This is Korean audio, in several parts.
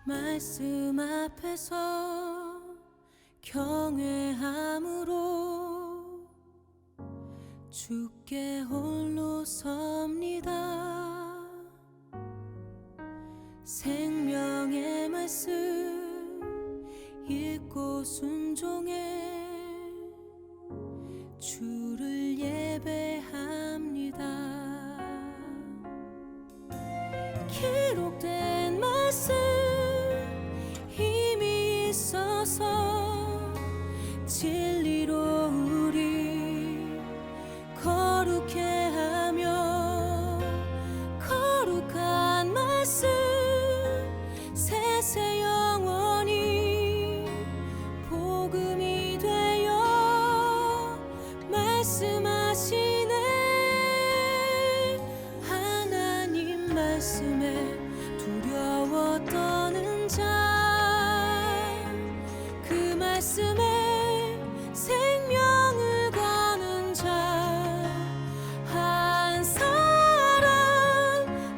말씀 앞에서 경외함으로 주께 홀로 섭니다. 생명의 말씀 읽고 순종해 주를 예배합니다. 기록된 말씀 힘이 있어서 진리로 우리 거룩해 하며 거룩한 말씀 세세 영원히 복음이 되어 말씀하시네. 하나님 말씀에 두려워 떠는 자 그 말씀에 생명을 거는 자 한 사람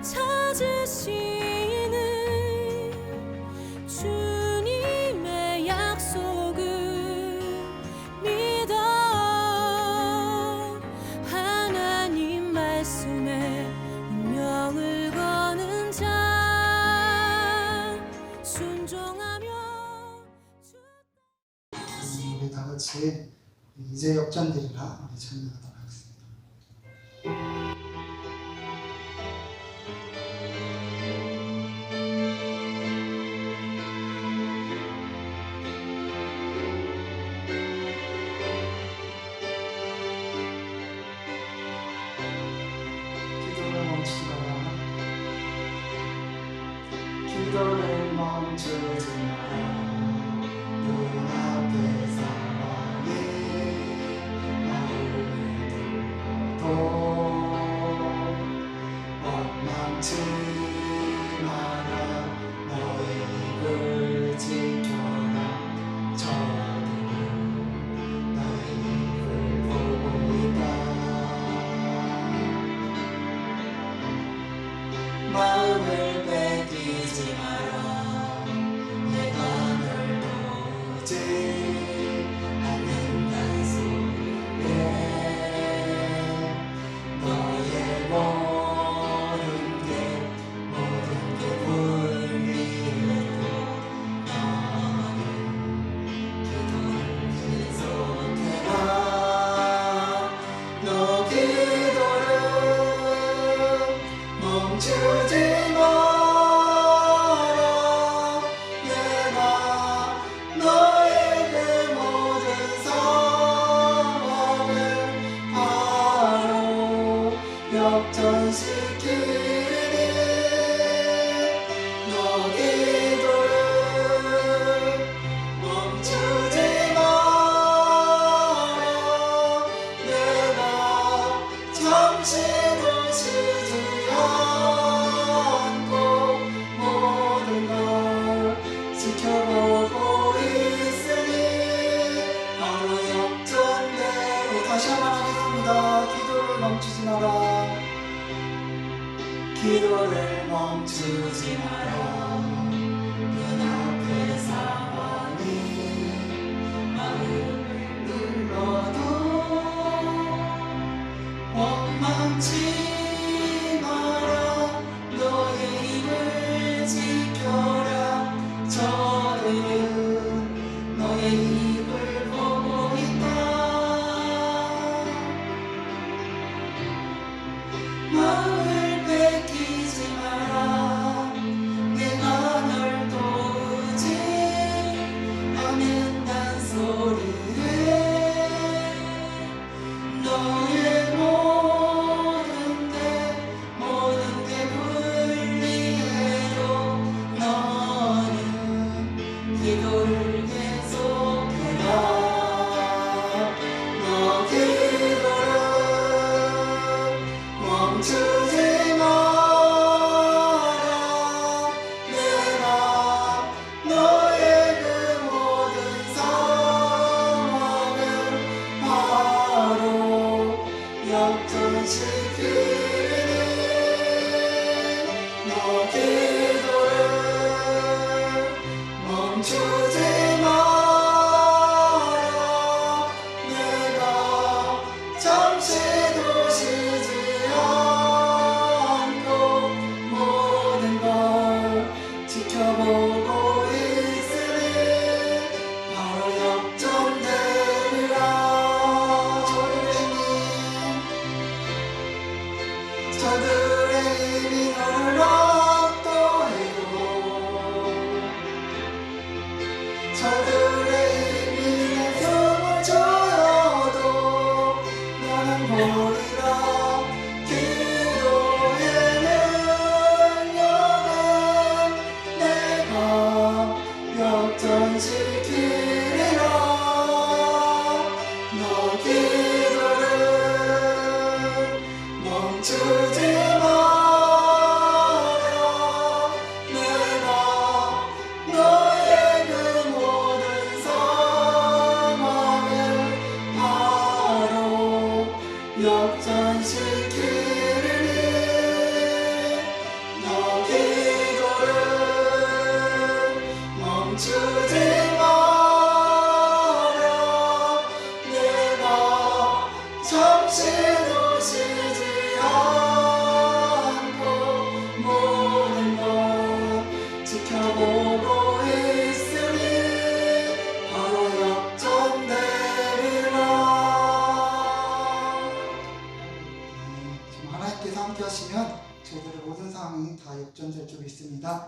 찾으시는 주님의 약속을 믿어. 하나님 말씀에 운명을 거는 자 순종하며 우리 다 같이 이제 역전되리라 우리 찬양하도록 하겠습니다. 기도를 멈추지 마라. 기도를 멈추지 마라. 눈앞에 상황이 마음을 눌러도 원망치 마라. 너의 입을 지켜라. 저들은 너의 입을 보고 있다. 마음을 뺏기지 마라. 내가 널 도우지 않는단 소리에 너의 모든 게 불미해도 너는 기도를 계속해라. 너 기도를 멈추지 마라. 내가 너에게 모든 상황을 바로 역전시키리. 너 기도를 멈추지 마라. 내가 잠시도 쉬지 않고 모든 걸 지켜보고 있으니 바로 역전대로. 다시 한번 하겠습니다. 기도를 멈추지 마라. 기도를 멈추지 마라. 눈앞의 상황이 마음을 눌러도 원망치 마라. 너의 입을 지켜라. 저들은 너의 입을 보고 있다. 마음을 뺏기지 마라.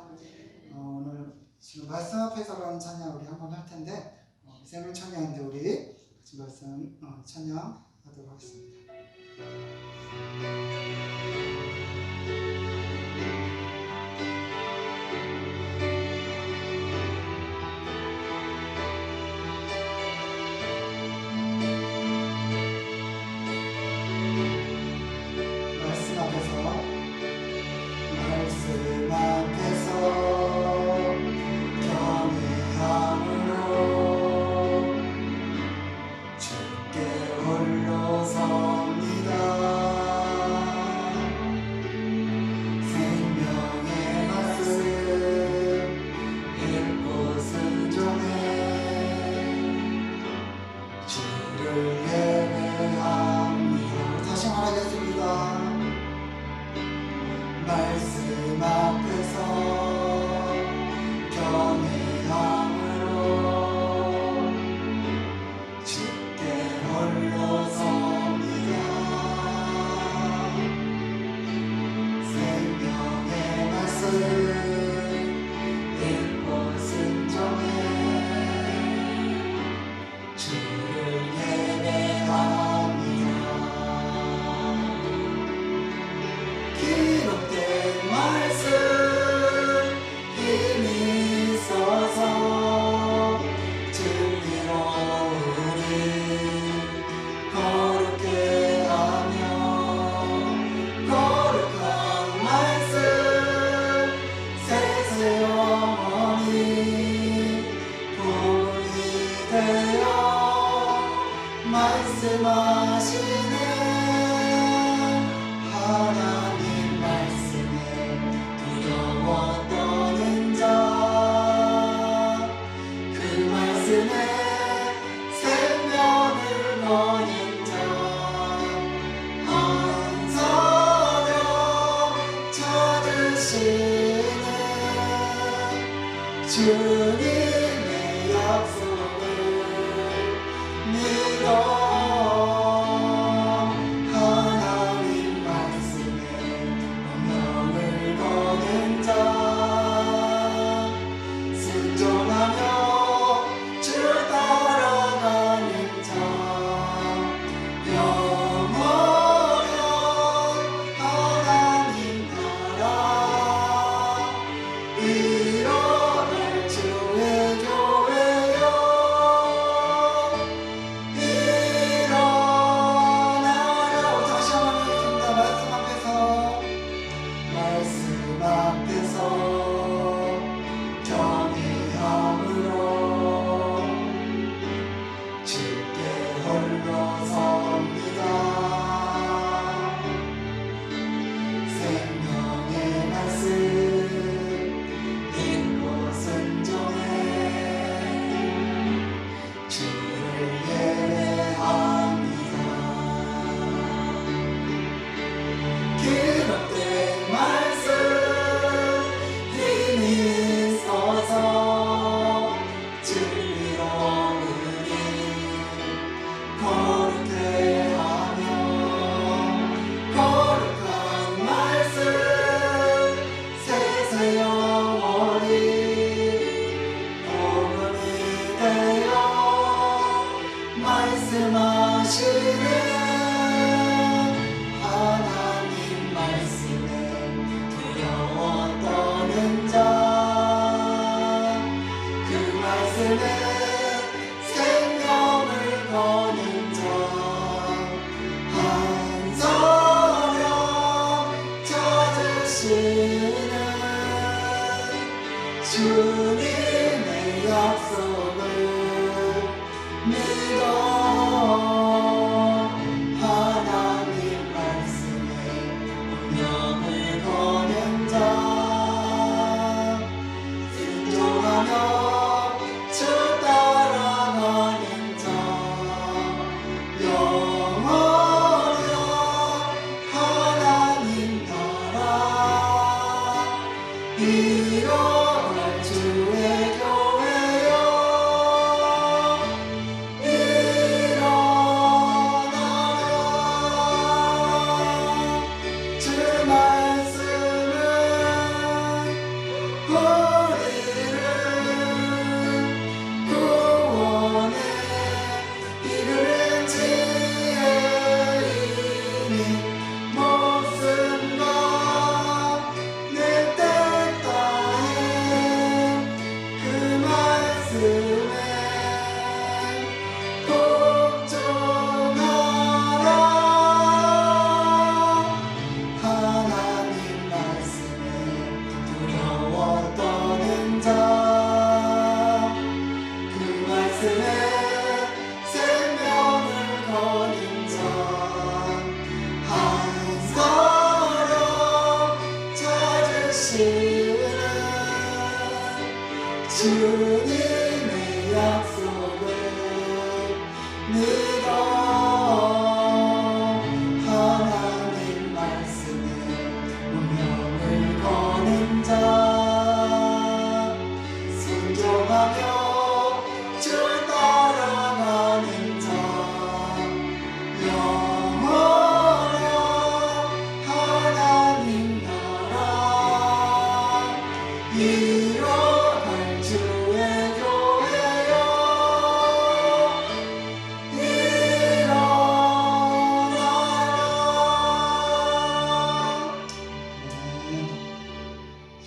오늘 지금 말씀 앞에서라는 찬양 우리 한번 할 텐데 생일 찬양인데 우리 같이 말씀 찬양하도록 하겠습니다. 말씀 앞에서 경외함으로 주께 홀로 섭니다. 생명의 말씀 읽고 순종해 주를 예배합니다. 다시 말하겠습니다. 말씀 앞에서 경외함으로 주께 홀로 섭니다. 생명의 말씀 읽고 순종해 주를 예배합니다. 기록된 말씀 힘이 있어서 진리로 우리 거룩게 하며 거룩한 말씀 세세 영원히 복이 되어 말씀하시네. 하나님 말씀에 두려워 떠는 자 그 말씀에 생명을 거는 자 한사명 찾으시는 주님의 약속을 믿어. 하나님 말씀에 운명을 거는 자 순종하며 주 따라가는 자 영원한 하나님 나라 일어날 주의 교회여 일어나라. 다시 한번 하겠습니다. 말씀 앞에서 경외함으로 주께 홀로 섭니다. 생명의 말씀 읽고 순종해 주를 예배합니다. 기록된 말씀 힘이 있어서 진리로 우리 거룩게 하며 거룩한 말씀 세세 영원히 복음이 되어 말씀하시네. 하나님 말씀에 두려워 떠는 자 그 말씀에 생명을 거는 자 한사명 찾으시는 주님의 약속을 믿어. 하나님 말씀에 운명을 거는 자 순종하며 주 따라가는 자 영원한 하나님 나라 일어날 주의 교회여 일어나라. 주 말씀은 구원에 이르는 지혜이니 목숨과 내 뜻 다해 그 말씀에 복종하라. 하나님 말씀에 두려워 떠는 자, 그 말씀에 생명을 거는 자, 한 사람 찾으시는 주님의 약속을 믿어. 하나님 말씀에 운명을 거는 자, 순종하며 주 따라가는 자, 영원한 하나님 나라 이뤄갈 주의 교회여 일어나라.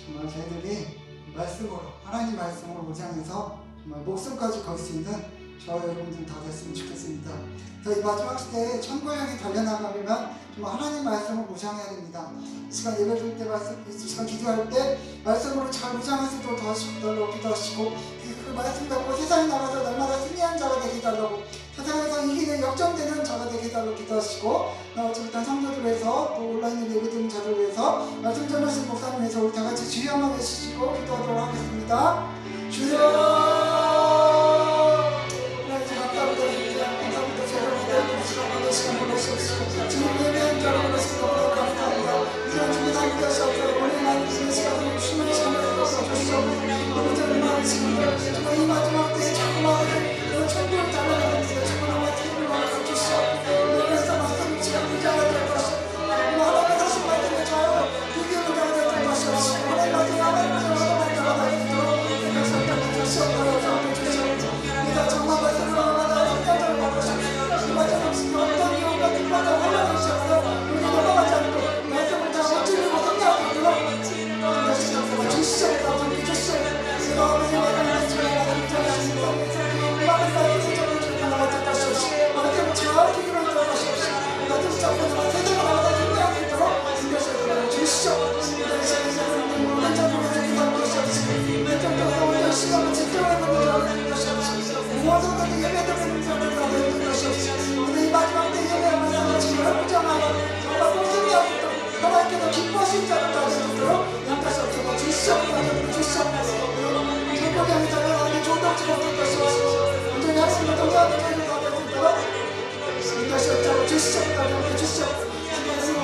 정말 저희들이 말씀으로, 하나님 말씀으로 무장해서 정말 목숨까지 걸 수 있는 저와 여러분들 다 됐으면 좋겠습니다. 저희 마지막 시대에 천국을 향해 달려나가려면 정말 하나님 말씀을 무장해야 됩니다. 이 시간 예배 드릴 때, 이 시간 기도할 때 말씀으로 잘 무장하시도록 도와주시고 기도하시고, 그 말씀 갖고 세상에 나가서 날마다 승리한 자가 되게 해달라고, 세상에서 이기는 역전되는 자가 되게 해달라고 기도하시고, 어쨌든 성도들 위해서 또 온라인에 예배 드리는 자들 위해서 말씀 전하신 목사님 위해서 우리 다 같이 주여 한번 외치시고 기도하도록 하겠습니다. 주여, 하나님 감사합니다. 감사합니다. 저희가 시간 보내시옵시고 주님 예배한 자로 보내시고 감사합니다. 이런 주님 함께 하시옵소서. 오늘 하나님 시간을 주님의 시간을 주시옵소서. 오늘 저는 마음이십니다. 정말 이 마지막 때에 자꾸만 천국을 달려가는 천국을 말씀을 주시옵소서. 그래서 말씀을 지금 무장하게 될 것이옵소서. 하나님의 다시 말씀을 저요 드디어 무장하게 될 것이옵소서. 오늘 마지막 말씀을 정말 말씀을 하나마다 생각을 바꾸시옵소서. 이 마지막 시간 어떤 이유가 뒷바닥 올라가시옵소서. 우리 넘어가지 않고 말씀을 다 어찌르고 생각하도록 주시옵소서. 주시옵소서. 주시옵소서. 제가 아버지 말씀을 전하는 전하시옵소서. 말씀을 세정을 전하는 것이옵소서. 말씀을 정확히 들어줄 것이옵소서. 말씀 잡고 세상을 나가다 준비할 수 있도록 주시옵소서. 시간을 집중하는 것이옵소서. 무엇보다도 예배드리는 자를 만드는 것이옵소서. 오늘 이 마지막 때 예배하면서 정말 무장하고 정말 목숨이 없도록 하나님께서 기뻐하신 자를 만드도록 양다시옵소서. 주시옵소서. 주시옵소서. 천국에 향해 달려가는 조동치가 될 것이옵소서. 온전히 하나님을 동의하는 자를 만드도록 양다시옵소서. 주시옵소서. 주시옵소서.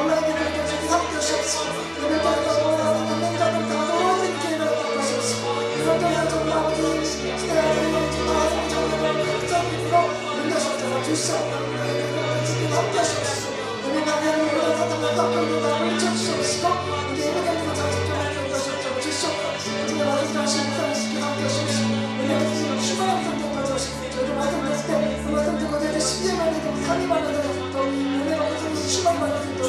온라인에 대한 것을 삼으시옵소서. 예배드리는 자들 다 돌아오는 기회가 될 것이옵소서. 이런 정말 아버지 시대가 되는 정말 정말 감사드리고 응하셨다가 주시옵소서. 함께 하시옵소서. 우리 나라를 위하여 사탄과 깜짝이야 나를 쳐주시옵시고 우리 예배드리는 자들 통하는 것이옵소서. 주시옵소서. 우리가 말씀 다시 묵상하시고 함께 하시옵소서. 우리가 슈퍼한 상태까지 하시고 저희도 말씀 드릴 때 그 말씀 듣고 저희도 10년 만에 또 3일 만에 또 은혜가 무슨 슈퍼한 만에 또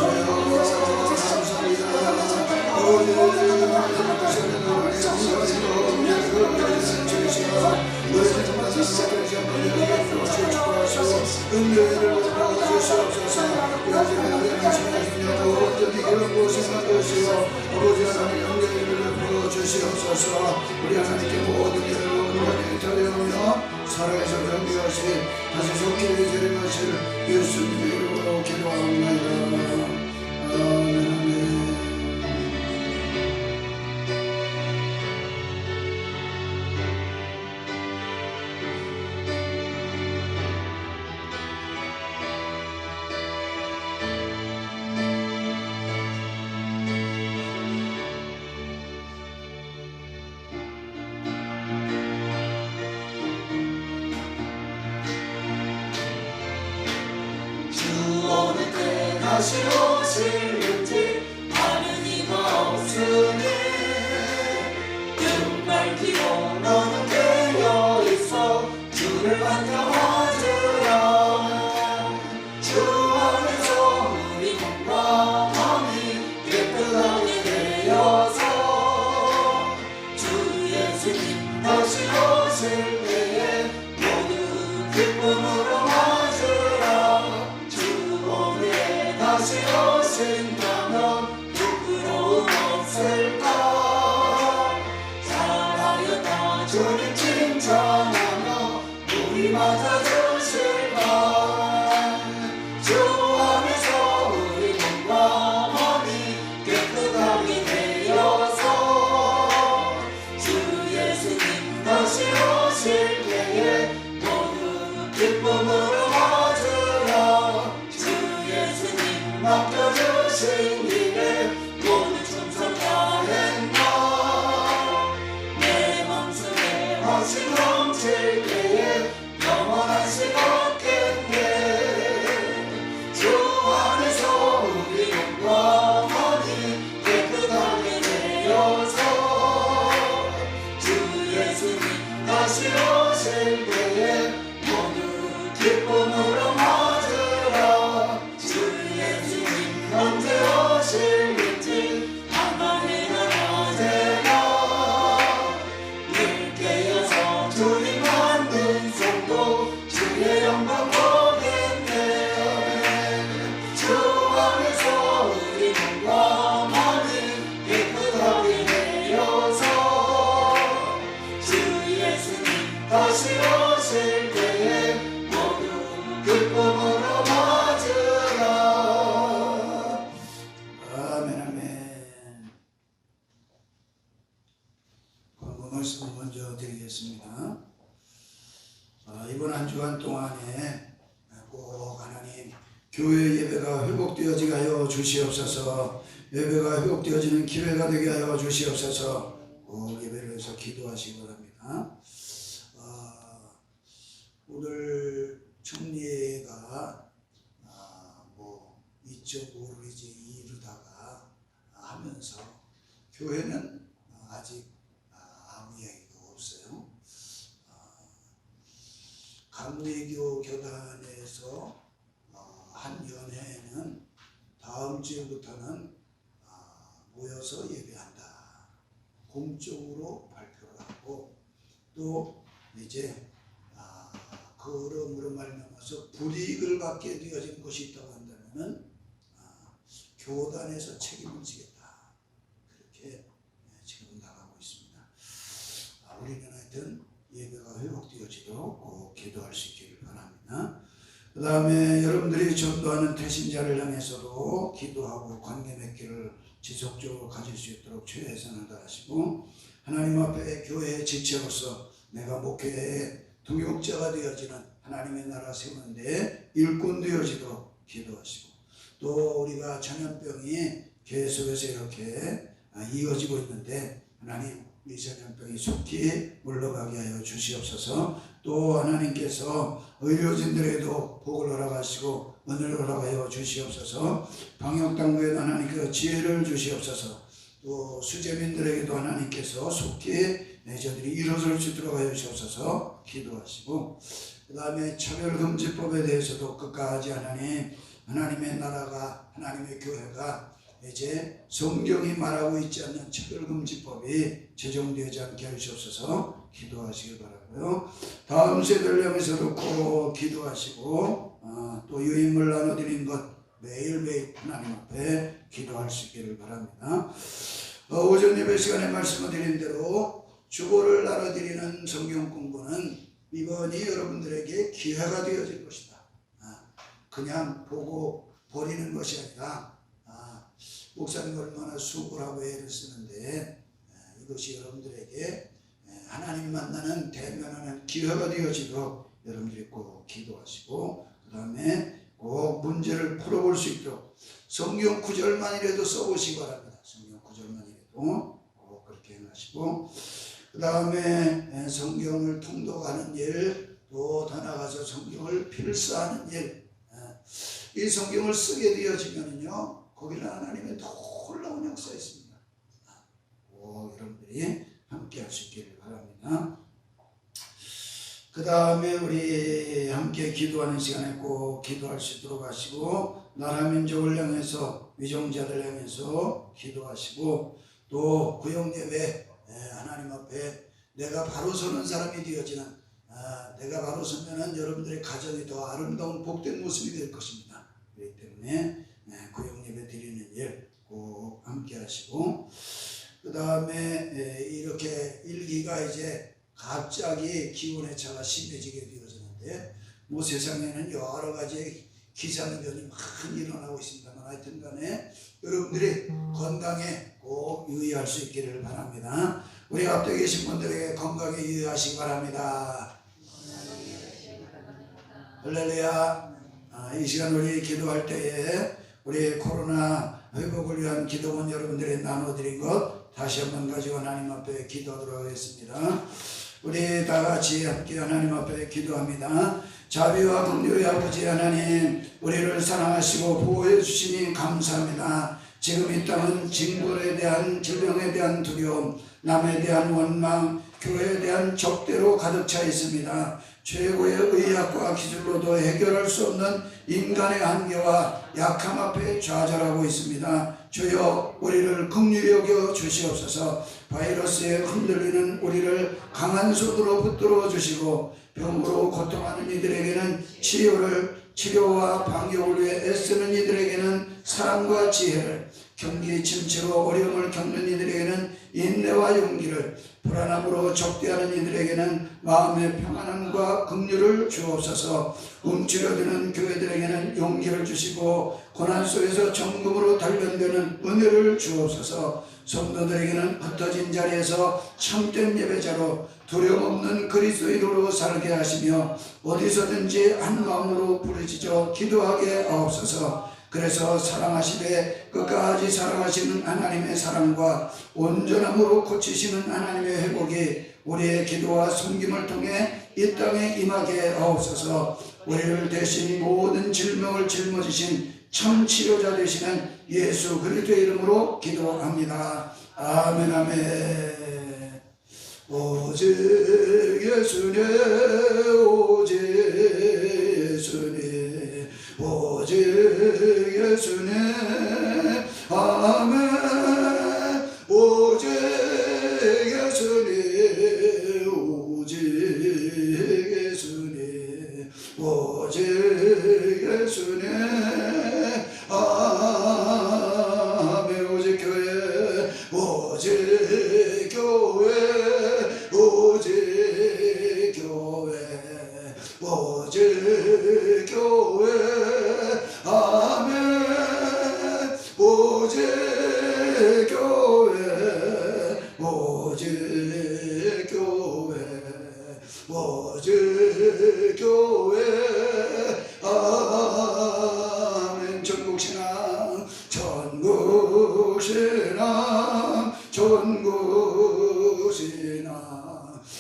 우리 하나님께 모든 일을 온전히 드려오며 살아계셔 경배하시 다시 속히 드리마실 예수님의 이름으로 기도하옵나이다. 아멘. 다시 오실는지 아는 이가 없으니 너는 깨어 있어 주를 반겨하주라. 주 안에서 우리 몸과 마음이 깨끗하게 되어서 주 예수님 다시 오실 때에 모두 기쁨으로 맞으라. 주 오늘에 다시 오신다면 부끄러움 없을까. 잘하였다 주님 칭찬하며 우리 맞아주실까. 주 안에서 우리 몸과 마음이 깨끗하게 되어서 주 예수님 다시 오실 때에 모두 기쁨으로 맞으라. 주 예수님 맡겨주신 일에 모두 충성 다했나. 내 맘속에 화신 넘칠 때에 영원한 식 없겠네. 주 안에서 우리 몸과 마음이 깨끗하게 되어서 주 예수님 다시 오실 때에 모두 기쁨으로 맞으라. 주 예수님 언제 오실는지 한밤이나 낮에나 늘 깨어서 주님 만든 성도 주의 영광 보겠네. 주 안에서 우리 몸과 마음이 깨끗하게 되어서 주 예수님 다시 오실 때에 모두 기쁨으로 맞으라. 아멘 아멘. 광고 말씀 먼저 드리겠습니다. 이번 한 주간 동안에 꼭 하나님 교회 예배가 회복되어지게 하여 주시옵소서. 예배가 회복되어지는 기회가 되게 하여 주시옵소서. 꼭 예배를 해서 기도하시기 바랍니다. 오늘 총리회가 2.5를 이제 이루다가 하면서 교회는 아직 아무 이야기가 없어요. 감리교 교단에서 한 연회에는 다음 주부터는 모여서 예배한다. 공적으로 발표를 하고 또 이제 그러므로 말미암아서 불이익을 받게 되어진 것이 있다고 한다면은 교단에서 책임을 지겠다. 그렇게 지금 나가고 있습니다. 우리는 하여튼 예배가 회복되어지도록 꼭 기도할 수 있기를 바랍니다. 그 다음에 여러분들이 전도하는 태신자를 향해서도 기도하고 관계 맺기를 지속적으로 가질 수 있도록 최선을 다하시고 하나님 앞에 교회의 지체로서 내가 목회의 동역자가 되어지는 하나님의 나라 세우는데 일꾼 되어지도록 기도하시고 또 우리가 전염병이 계속해서 이렇게 이어지고 있는데 하나님 이 전염병이 속히 물러가게 하여 주시옵소서. 또 하나님께서 의료진들에도 복을 허락하시고 은혜를 허락하여 주시옵소서. 방역당국에도 하나님께서 지혜를 주시옵소서. 또 수재민들에게도 하나님께서 속히 저들이 일어설 수 있도록 하여 주시옵소서 기도하시고 그 다음에 차별금지법에 대해서도 끝까지 하나님의 나라가 하나님의 교회가 이제 성경이 말하고 있지 않는 차별금지법이 제정되지 않게 하시옵소서 기도하시길 바라고요. 다음 세대를 향해서도 꼭 기도하시고 또 유인물 나눠드린 것 매일매일 하나님 앞에 기도할 수 있기를 바랍니다. 오전 예배 시간에 말씀을 드린 대로 주보를 나눠드리는 성경 공부는 이번이 여러분들에게 기회가 되어질 것이다. 그냥 보고 버리는 것이 아니라 목사님 얼마나 수고를 하고 애를 쓰는데 이것이 여러분들에게 하나님 만나는 대면하는 기회가 되어지도록 여러분들이 꼭 기도하시고 그 다음에 꼭 문제를 풀어볼 수 있도록 성경 구절만이라도 써보시기 바랍니다. 성경 구절만이라도 꼭 그렇게 해가시고 그 다음에 성경을 통독하는 일, 또 더 나아가서 성경을 필사하는 일, 이 성경을 쓰게 되어지면요 거기는 하나님의 놀라운 역사 있습니다. 꼭 여러분들이 함께 할 수 있기를 바랍니다. 바랍니다. 그 다음에 우리 함께 기도하는 시간에 꼭 기도할 수 있도록 하시고, 나라 민족을 향해서, 위정자들 향해서 기도하시고, 또 구역예배 하나님 앞에 내가 바로 서는 사람이 되어지는, 내가 바로 서면은 여러분들의 가정이 더 아름다운 복된 모습이 될 것입니다. 그렇기 때문에 구역예배 드리는 일 꼭 함께 하시고, 그 다음에 이렇게 일기가 이제 갑자기 기온의 차가 심해지게 되어졌는데, 뭐 세상에는 여러 가지 기상변이 많이 일어나고 있습니다만, 하여튼 간에 여러분들이 건강에 꼭 유의할 수 있기를 바랍니다. 우리 앞에 계신 분들에게 건강에 유의하시기 바랍니다. 할렐루야. 이 시간 우리 기도할 때에 우리 코로나 회복을 위한 기도문 여러분들이 나눠드린 것 다시 한번 가지고 하나님 앞에 기도하도록 하겠습니다. 우리 다 같이 함께 하나님 앞에 기도합니다. 자비와 긍휼의 아버지 하나님, 우리를 사랑하시고 보호해 주시니 감사합니다. 지금 이 땅은 징벌에 대한, 질병에 대한 두려움, 남에 대한 원망, 교회에 대한 적대로 가득 차 있습니다. 최고의 의학과 기술로도 해결할 수 없는 인간의 한계와 약함 앞에 좌절하고 있습니다. 주여, 우리를 긍휼히 여겨 주시옵소서. 바이러스에 흔들리는 우리를 강한 손으로 붙들어 주시고, 병으로 고통하는 이들에게는 치료와 방역을 위해 애쓰는 이들에게는 사랑과 지혜를, 경기 침체로 어려움을 겪는 이들에게는 인내와 용기를, 불안함으로 적대하는 이들에게는 마음의 평안함과 긍휼을 주옵소서. 움츠려드는 교회들에게는 용기를 주시고, 고난 속에서 정금으로 단련되는 은혜를 주옵소서. 성도들에게는 흩어진 자리에서 참된 예배자로 두려움 없는 그리스도인으로 살게 하시며, 어디서든지 한 마음으로 부르짖어 기도하게 하옵소서. 그래서 사랑하시되 끝까지 사랑하시는 하나님의 사랑과 온전함으로 고치시는 하나님의 회복이 우리의 기도와 섬김을 통해 이 땅에 임하게 하옵소서. 우리를 대신 모든 질병을 짊어지신 참 치료자 되시는 예수 그리스도의 이름으로 기도합니다. 아멘. 아멘. 오직 예수님, 오직 예수님, 오직 예수님, 아멘. 오직 예수님, 오직 예수님, 오직 예수님, 아멘. 오직 교회, 오직 교회, 오직 교회, 오직 교회, 아멘. 오직 교회, 오직 교회, 오직 교회, 아멘. 전국신앙, 전국신앙, 전국신앙,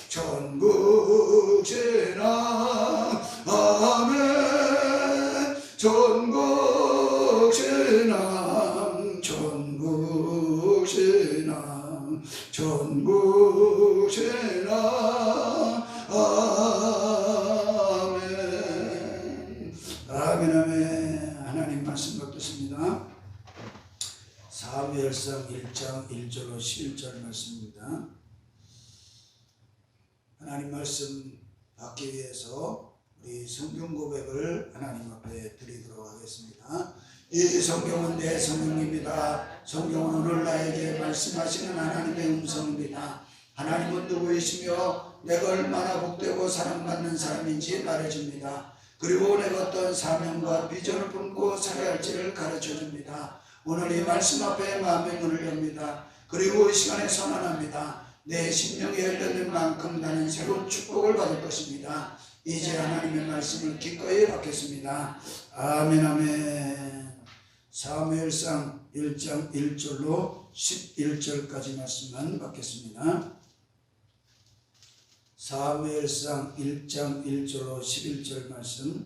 전국신앙, 아멘. 전국신앙, 전국신앙, 전국신앙, 아멘. 아멘. 아멘. 하나님 말씀 받겠습니다. 사무엘상 1장 1절로 11절 말씀입니다. 하나님 말씀 받기 위해서 우리 성경 고백을 하나님 앞에 드리도록 하겠습니다. 이 성경은 내 성경입니다. 성경은 오늘 나에게 말씀하시는 하나님의 음성입니다. 하나님은 누구이시며 내가 얼마나 복되고 사랑받는 사람인지 말해줍니다. 그리고 내가 어떤 사명과 비전을 품고 살아야 할지를 가르쳐줍니다. 오늘 이 말씀 앞에 마음의 문을 엽니다. 그리고 이 시간에 선언합니다. 내 심령이 열려진 만큼 나는 새로운 축복을 받을 것입니다. 이제 하나님의 말씀을 기꺼이 받겠습니다. 아멘. 아멘. 사무엘상 1장 1절로 11절까지 말씀만 받겠습니다. 사무엘상 1장 1절로 11절 말씀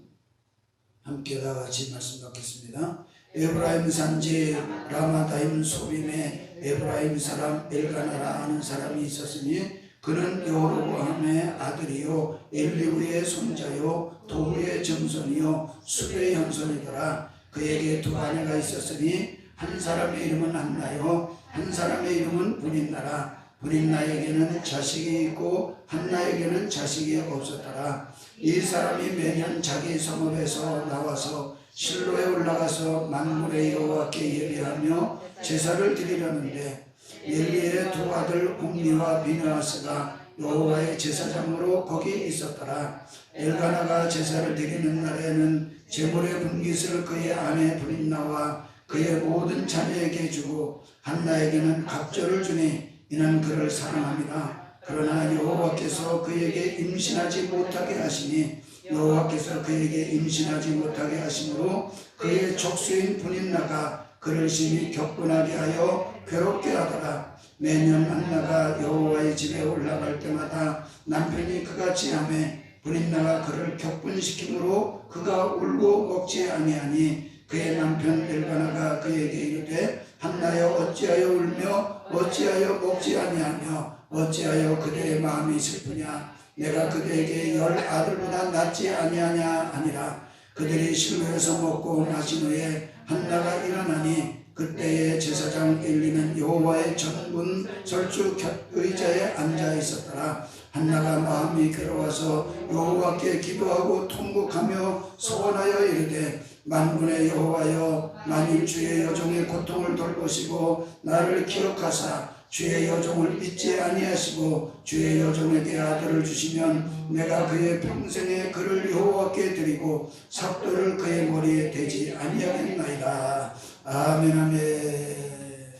함께 다 같이 말씀 받겠습니다. 에브라임 산지 라마다임 소빔에 에브라임 사람 엘가나라 하는 사람이 있었으니 그는 여로보암의 아들이요 엘리후의 손자요 도후의 정손이요 숲의 현손이더라. 그에게 두 아내가 있었으니 한 사람의 이름은 한나요 한 사람의 이름은 브린나라. 브린나에게는 자식이 있고 한나에게는 자식이 없었더라. 이 사람이 매년 자기 성읍에서 나와서 실로에 올라가서 만군의 여호와께 예배하며 제사를 드리려는데 엘리의 두 아들 홈리와 비느하스가 여호와의 제사장으로 거기 있었더라. 엘가나가 제사를 드리는 날에는 제물의 분깃을 그의 아내 브린나와 그의 모든 자녀에게 주고 한나에게는 갑절을 주니 이는 그를 사랑함이라. 그러나 여호와께서 그에게 임신하지 못하게 하시니 여호와께서 그에게 임신하지 못하게 하심으로 그의 족수인 브린나가 그를 심히 격분하게 하여 괴롭게 하더라. 매년 한나가 여호와의 집에 올라갈 때마다 남편이 그같이 하매 브린나가 그를 격분시키므로 그가 울고 먹지 아니하니 그의 남편 엘가나가 그에게 이르되 한나여 어찌하여 울며 어찌하여 먹지 아니하며 어찌하여 그대의 마음이 슬프냐. 내가 그대에게 10 아들보다 낫지 아니하냐 하니라. 그들이 실로에서 먹고 마신 후에 한나가 일어나니 그때의 제사장 엘리는 여호와의 전문 설주 의자에 앉아 있었더라. 한나가 마음이 괴로워서 여호와께 기도하고 통곡하며 소원하여 이르되 만군의 여호와여 만일 주의 여종의 고통을 돌보시고 나를 기억하사 주의 여종을 잊지 아니하시고 주의 여종에게 아들을 주시면 내가 그의 평생에 그를 여호와께 드리고 삭도를 그의 머리에 대지 아니하겠나이다. 아멘 아멘.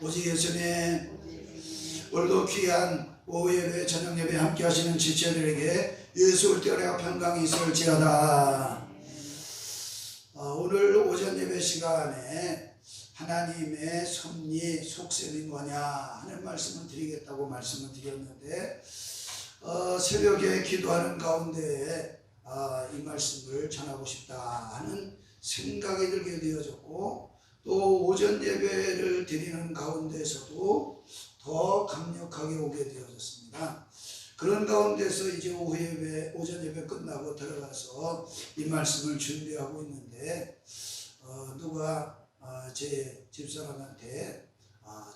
오직 예수님, 오늘도 귀한 오후 예배 저녁 예배 함께 하시는 지체들에게 예수 올 때가 평강이 있을지어다. 오늘 오전 예배 시간에 하나님의 섭리 속셈이 뭐냐 하는 말씀을 드리겠다고 말씀을 드렸는데 새벽에 기도하는 가운데 이 말씀을 전하고 싶다 하는 생각이 들게 되어졌고 또 오전 예배를 드리는 가운데서도 더 강력하게 오게 되어졌습니다. 그런 가운데서 이제 오후 예배, 오전 예배 끝나고 들어가서 이 말씀을 준비하고 있는데 누가 제 집사람한테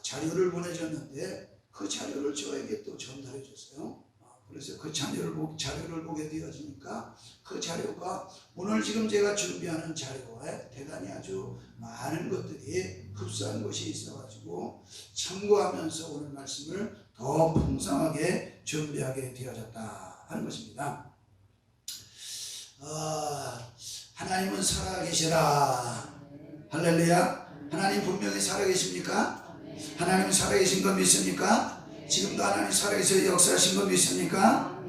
자료를 보내줬는데 그 자료를 저에게 또 전달해 줬어요. 그래서 그 자료를 보게 되어지니까 그 자료가 오늘 지금 제가 준비하는 자료에 대단히 아주 많은 것들이 흡수한 것이 있어가지고 참고하면서 오늘 말씀을 더 풍성하게 준비하게 되어졌다 하는 것입니다. 하나님은 살아계시라. 할렐루야. 하나님 분명히 살아계십니까? 하나님 살아계신 거 믿습니까? 지금도 하나님 살아계셔 역사하신 거 믿습니까?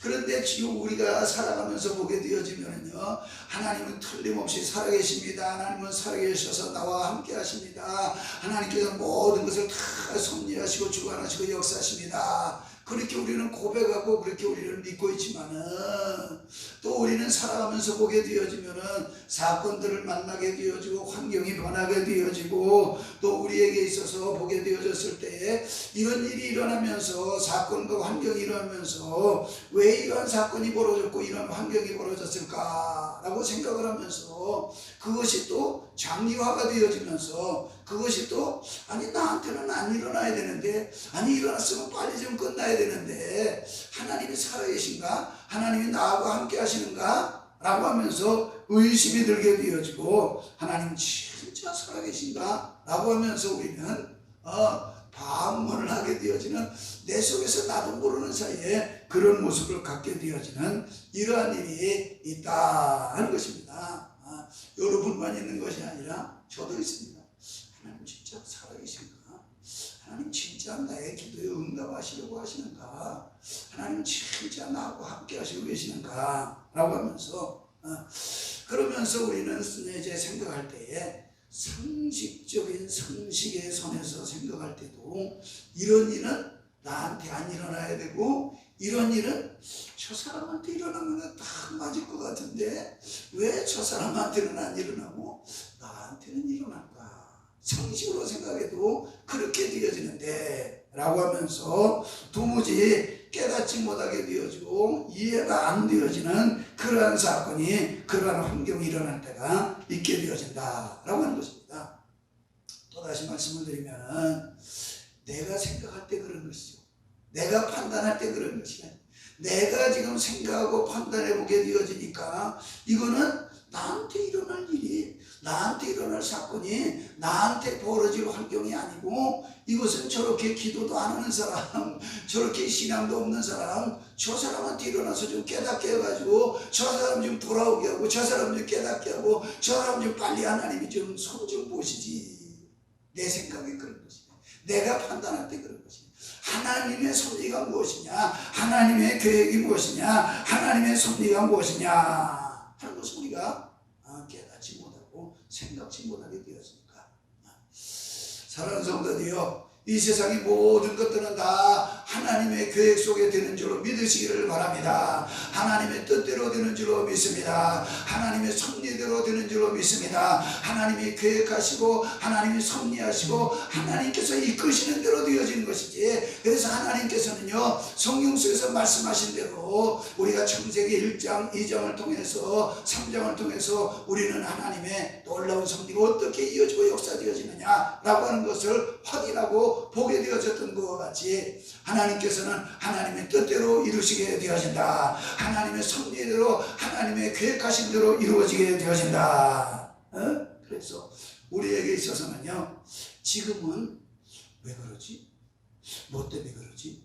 그런데 지금 우리가 살아가면서 보게 되어지면요, 하나님은 틀림없이 살아계십니다. 하나님은 살아계셔서 나와 함께 하십니다. 하나님께서 모든 것을 다 섭리하시고 주관하시고 역사하십니다. 그렇게 우리는 고백하고 그렇게 우리는 믿고 있지만은 또 우리는 살아가면서 보게 되어지면은 사건들을 만나게 되어지고 환경이 변하게 되어지고 또 우리에게 있어서 보게 되어졌을 때에 이런 일이 일어나면서 사건과 환경이 일어나면서 왜 이러한 사건이 벌어졌고 이런 환경이 벌어졌을까 라고 생각을 하면서 그것이 또 장기화가 되어지면서 그것이 또 아니 나한테는 안 일어나야 되는데 아니 일어났으면 빨리 좀 끝나야 되는데 하나님이 살아계신가? 하나님이 나하고 함께 하시는가? 라고 하면서 의심이 들게 되어지고 하나님 진짜 살아계신가? 라고 하면서 우리는 반문을 하게 되어지는 내 속에서 나도 모르는 사이에 그런 모습을 갖게 되어지는 이러한 일이 있다 하는 것입니다. 여러분만 있는 것이 아니라 저도 있습니다. 하나님 진짜 살아계신가? 하나님 진짜 나의 기도에 응답하시려고 하시는가? 하나님 진짜 나하고 함께 하시고 계시는가? 라고 하면서 그러면서 우리는 이제 생각할 때에 상식적인 상식의 선에서 생각할 때도 이런 일은 나한테 안 일어나야 되고 이런 일은 저 사람한테 일어나면 딱 맞을 것 같은데 왜 저 사람한테는 안 일어나고 나한테는 일어날까? 상식으로 생각해도 그렇게 되어지는데 라고 하면서 도무지 깨닫지 못하게 되어지고 이해가 안 되어지는 그러한 사건이, 그러한 환경이 일어날 때가 있게 되어진다라고 하는 것입니다. 또다시 말씀을 드리면 내가 생각할 때 그런 것이죠. 내가 판단할 때 그런 것이야. 내가 지금 생각하고 판단해보게 되어지니까 이거는 나한테 일어날 일이, 나한테 일어날 사건이, 나한테 벌어질 환경이 아니고 이것은 저렇게 기도도 안 하는 사람, 저렇게 신앙도 없는 사람, 저 사람한테 일어나서 좀 깨닫게 해가지고 저 사람 좀 돌아오게 하고 저 사람 좀 깨닫게 하고 저 사람 좀 빨리 하나님이 좀 손 좀 보시지. 내 생각이 그런 것이야. 내가 판단할 때 그런 것이야. 하나님의 섭리가 무엇이냐, 하나님의 계획이 무엇이냐, 하나님의 섭리가 무엇이냐 하는 것을 우리가 깨닫지 못하고 생각지 못하게 되었으니까. 사랑하는 성도들이여, 이 세상의 모든 것들은 다 하나님의 계획 속에 되는 줄로 믿으시기를 바랍니다. 하나님의 뜻대로 되는 줄로 믿습니다. 하나님의 섭리대로 되는 줄로 믿습니다. 하나님이 계획하시고 하나님이 섭리하시고 하나님께서 이끄시는 대로 되어지는 것이지. 그래서 하나님께서는요, 성경 속에서 말씀하신 대로 우리가 창세기 1장 2장을 통해서 3장을 통해서 우리는 하나님의 놀라운 섭리가 어떻게 이어지고 역사되어지느냐라고 하는 것을 확인하고 보게 되어졌던 것과 같이 하나님께서는 하나님의 뜻대로 이루시게 되어진다. 하나님의 섭리대로, 하나님의 계획하신 대로 이루어지게 되어진다. 그래서 우리에게 있어서는요, 지금은 왜 그러지? 뭐 때문에 그러지?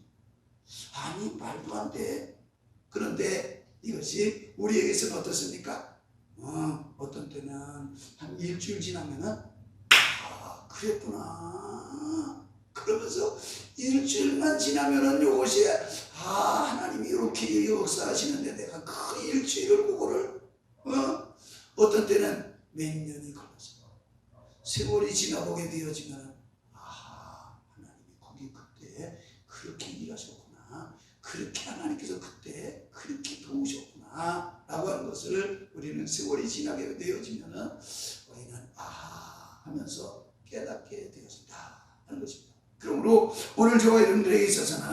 아니, 말도 안 돼. 그런데 이것이 우리에게서는 어떻습니까? 어떤 때는 한 일주일 지나면은 그랬구나. 그러면서 일주일만 지나면은 요것이 하나님이 이렇게 역사하시는데 내가 그 일주일을 그거를 어떤 때는 몇 년이 걸려서 세월이 지나보게 되어지면 하나님이 거기 그때 그렇게 일하셨구나, 그렇게 하나님께서 그때 그렇게 도우셨구나 라고 하는 것을 우리는 세월이 지나게 되어지면은 우리는 하면서 깨닫게 되었습니다 하는 것입니다. 그러므로 오늘 저와 여러분들에게 있어서는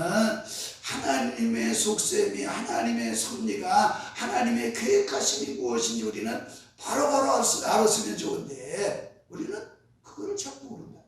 하나님의 속셈이, 하나님의 섭리가, 하나님의 계획하심이 무엇인지 우리는 바로바로 알았으면 좋은데 우리는 그거를 자꾸 모른다.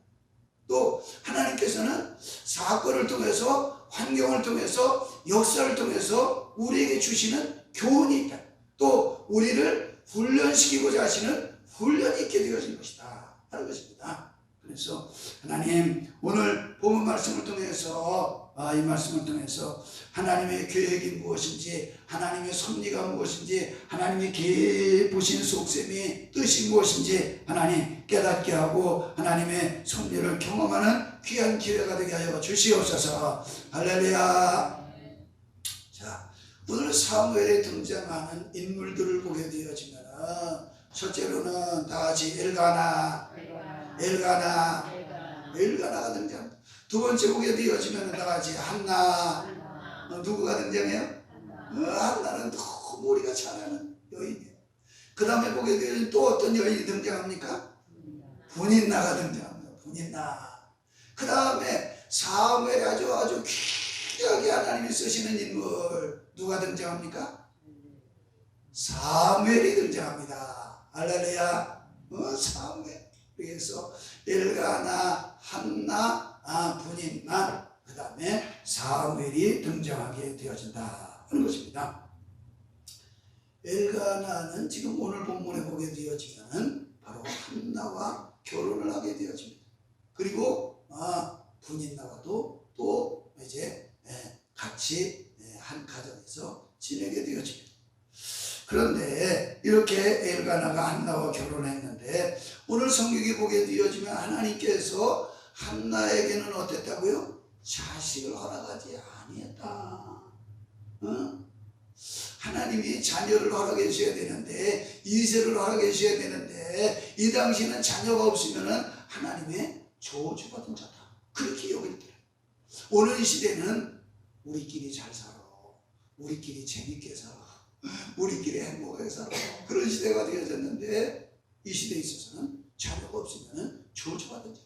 또 하나님께서는 사건을 통해서, 환경을 통해서, 역사를 통해서 우리에게 주시는 교훈이 있다. 또 우리를 훈련시키고자 하시는 훈련이 있게 되어진 것이다 하는 것입니다. 그래서 하나님, 오늘 본문 말씀을 통해서, 이 말씀을 통해서 하나님의 계획이 무엇인지, 하나님의 섭리가 무엇인지, 하나님의 깊으신 속셈이, 뜻이 무엇인지 하나님 깨닫게 하고 하나님의 섭리를 경험하는 귀한 기회가 되게 하여 주시옵소서. 할렐루야. 자, 오늘 사무엘에 등장하는 인물들을 보게 되어지면 첫째로는 다 같이 엘가나가 등장합니다. 두 번째 보게 되어지면 다 같이 한나. 누구가 등장해요? 한나는 너무 우리가 잘 아는 여인이에요. 그 다음에 보게 되어지면 또 어떤 여인이 등장합니까? 분인나가 등장합니다. 분인나. 그 다음에 사무엘에 아주 귀하게 하나님이 쓰시는 인물 누가 등장합니까? 사무엘이 등장합니다. 할렐루야. 사무엘. 그래서 엘가나, 한나, 분인나, 그 다음에 사무엘이 등장하게 되어진다 하는 것입니다. 엘가나는 지금 오늘 본문에 보게 되어지면 바로 한나와 결혼을 하게 되어집니다. 그리고 분인나와도 또 이제 같이 한 가정에서 지내게 되어집니다. 그런데 이렇게 엘가나가 한나와 결혼했는데 오늘 성경에 보게 되어지면 하나님께서 한나에게는 어땠다고요? 자식을 허락하지 아니했다. 하나님이 자녀를 허락해 주셔야 되는데, 이세를 허락해 주셔야 되는데 이 당시에는 자녀가 없으면 하나님의 저주받은 자다, 그렇게 여길 때 오늘 이 시대는 우리끼리 잘 살아, 우리끼리 재밌게 살아, 우리끼리 행복하게 살아, 그런 시대가 되어졌는데 이 시대에 있어서는 자녀가 없으면 저주받은 자.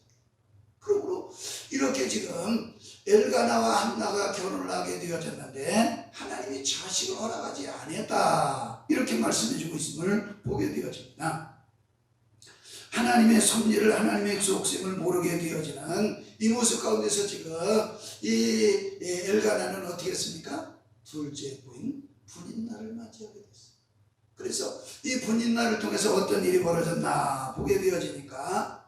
그러므로 이렇게 지금 엘가나와 한나가 결혼을 하게 되어졌는데 하나님이 자식을 허락하지 아니했다 이렇게 말씀해 주고 있음을 보게 되어집니다. 하나님의 섭리를 하나님의 속셈을 모르게 되어지는 이 모습 가운데서 지금 이 엘가나는 어떻게 했습니까? 둘째 부인 분인날을 맞이하게 됐어요. 그래서 이 분인날을 통해서 어떤 일이 벌어졌나 보게 되어지니까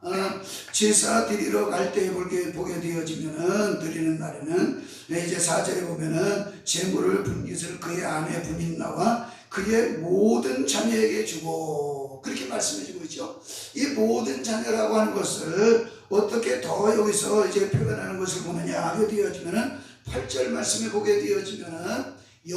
제사 드리러 갈 때 보게 되어지면은 드리는 날에는 이제 4절에 보면은 제물을 분깃을 그의 아내 분인나와 그의 모든 자녀에게 주고 그렇게 말씀해 주고 있죠. 이 모든 자녀라고 하는 것을 어떻게 더 여기서 이제 표현하는 것을 보느냐 하게 되어지면은 8절 말씀에 보게 되어지면은 10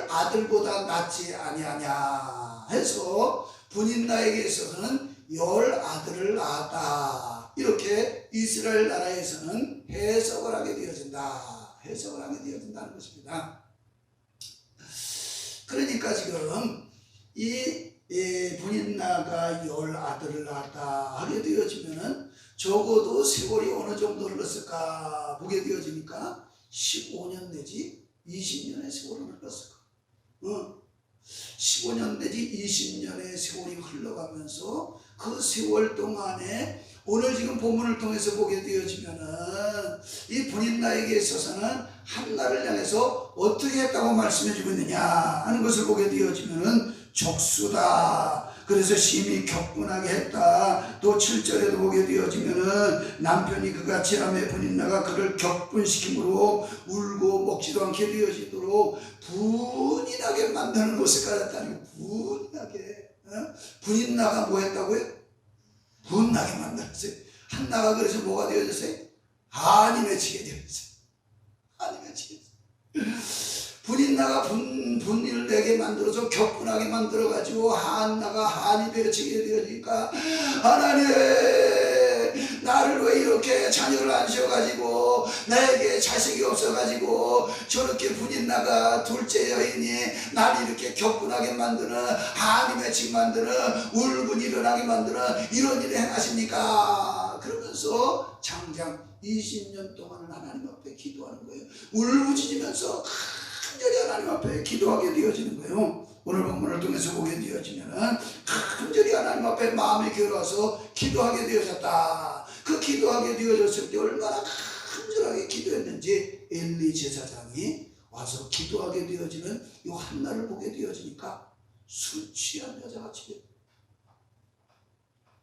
아들보다 낫지 아니하냐 해서 분인나에게 있어서는 10 아들을 낳았다 이렇게 이스라엘 나라에서는 해석을 하게 되어진다는 것입니다. 그러니까 지금 이 분인나가 10 아들을 낳았다 하게 되어지면은 적어도 세월이 어느 정도 흘렀을까 보게 되어지니까 15년 내지 20년의 세월을 흘렀을까. 15년 내지 20년의 세월이 흘러가면서 그 세월 동안에 오늘 지금 본문을 통해서 보게 되어지면은 이 분인나에게 있어서는 한나를 향해서 어떻게 했다고 말씀해 주고 있느냐 하는 것을 보게 되어지면은 적수다. 그래서 심히 격분하게 했다. 또 7절에도 보게 되어지면은 남편이 그같이 하며 분인나가 그를 격분시킴으로 울고 먹지도 않게 되어지도록 분인하게 만드는 것을 가졌다니 분인하게. 분인나가 뭐 했다고요? 분나게 만들었어요. 한나가 그래서 뭐가 되어졌어요? 한이 맺히게 되었어요. 한이 맺히게 되었어요. 분인나가 분인을 내게 만들어서 격분하게 만들어가지고 한나가 한이 맺히게 되어지니까 하나님 나를 왜 이렇게 자녀를 안 주셔가지고 나에게 자식이 없어가지고 저렇게 분인나가 둘째 여인이 나를 이렇게 격분하게 만드는 한이 맺히게 만드는 울분이 일어나게 만드는 이런 일을 행하십니까? 그러면서 장장 20년 동안은 하나님 앞에 기도하는 거예요. 울부짖으면서 간절히 하나님 앞에 기도하게 되어지는 거예요. 오늘 본문을 통해서 보게 되어지면은 간절히 하나님 앞에 마음이 괴로워서 기도하게 되어졌다. 그 기도하게 되어졌을 때 얼마나 간절하게 기도했는지 엘리 제사장이 와서 기도하게 되어지는 이 한나를 보게 되어지니까 술 취한 여자같이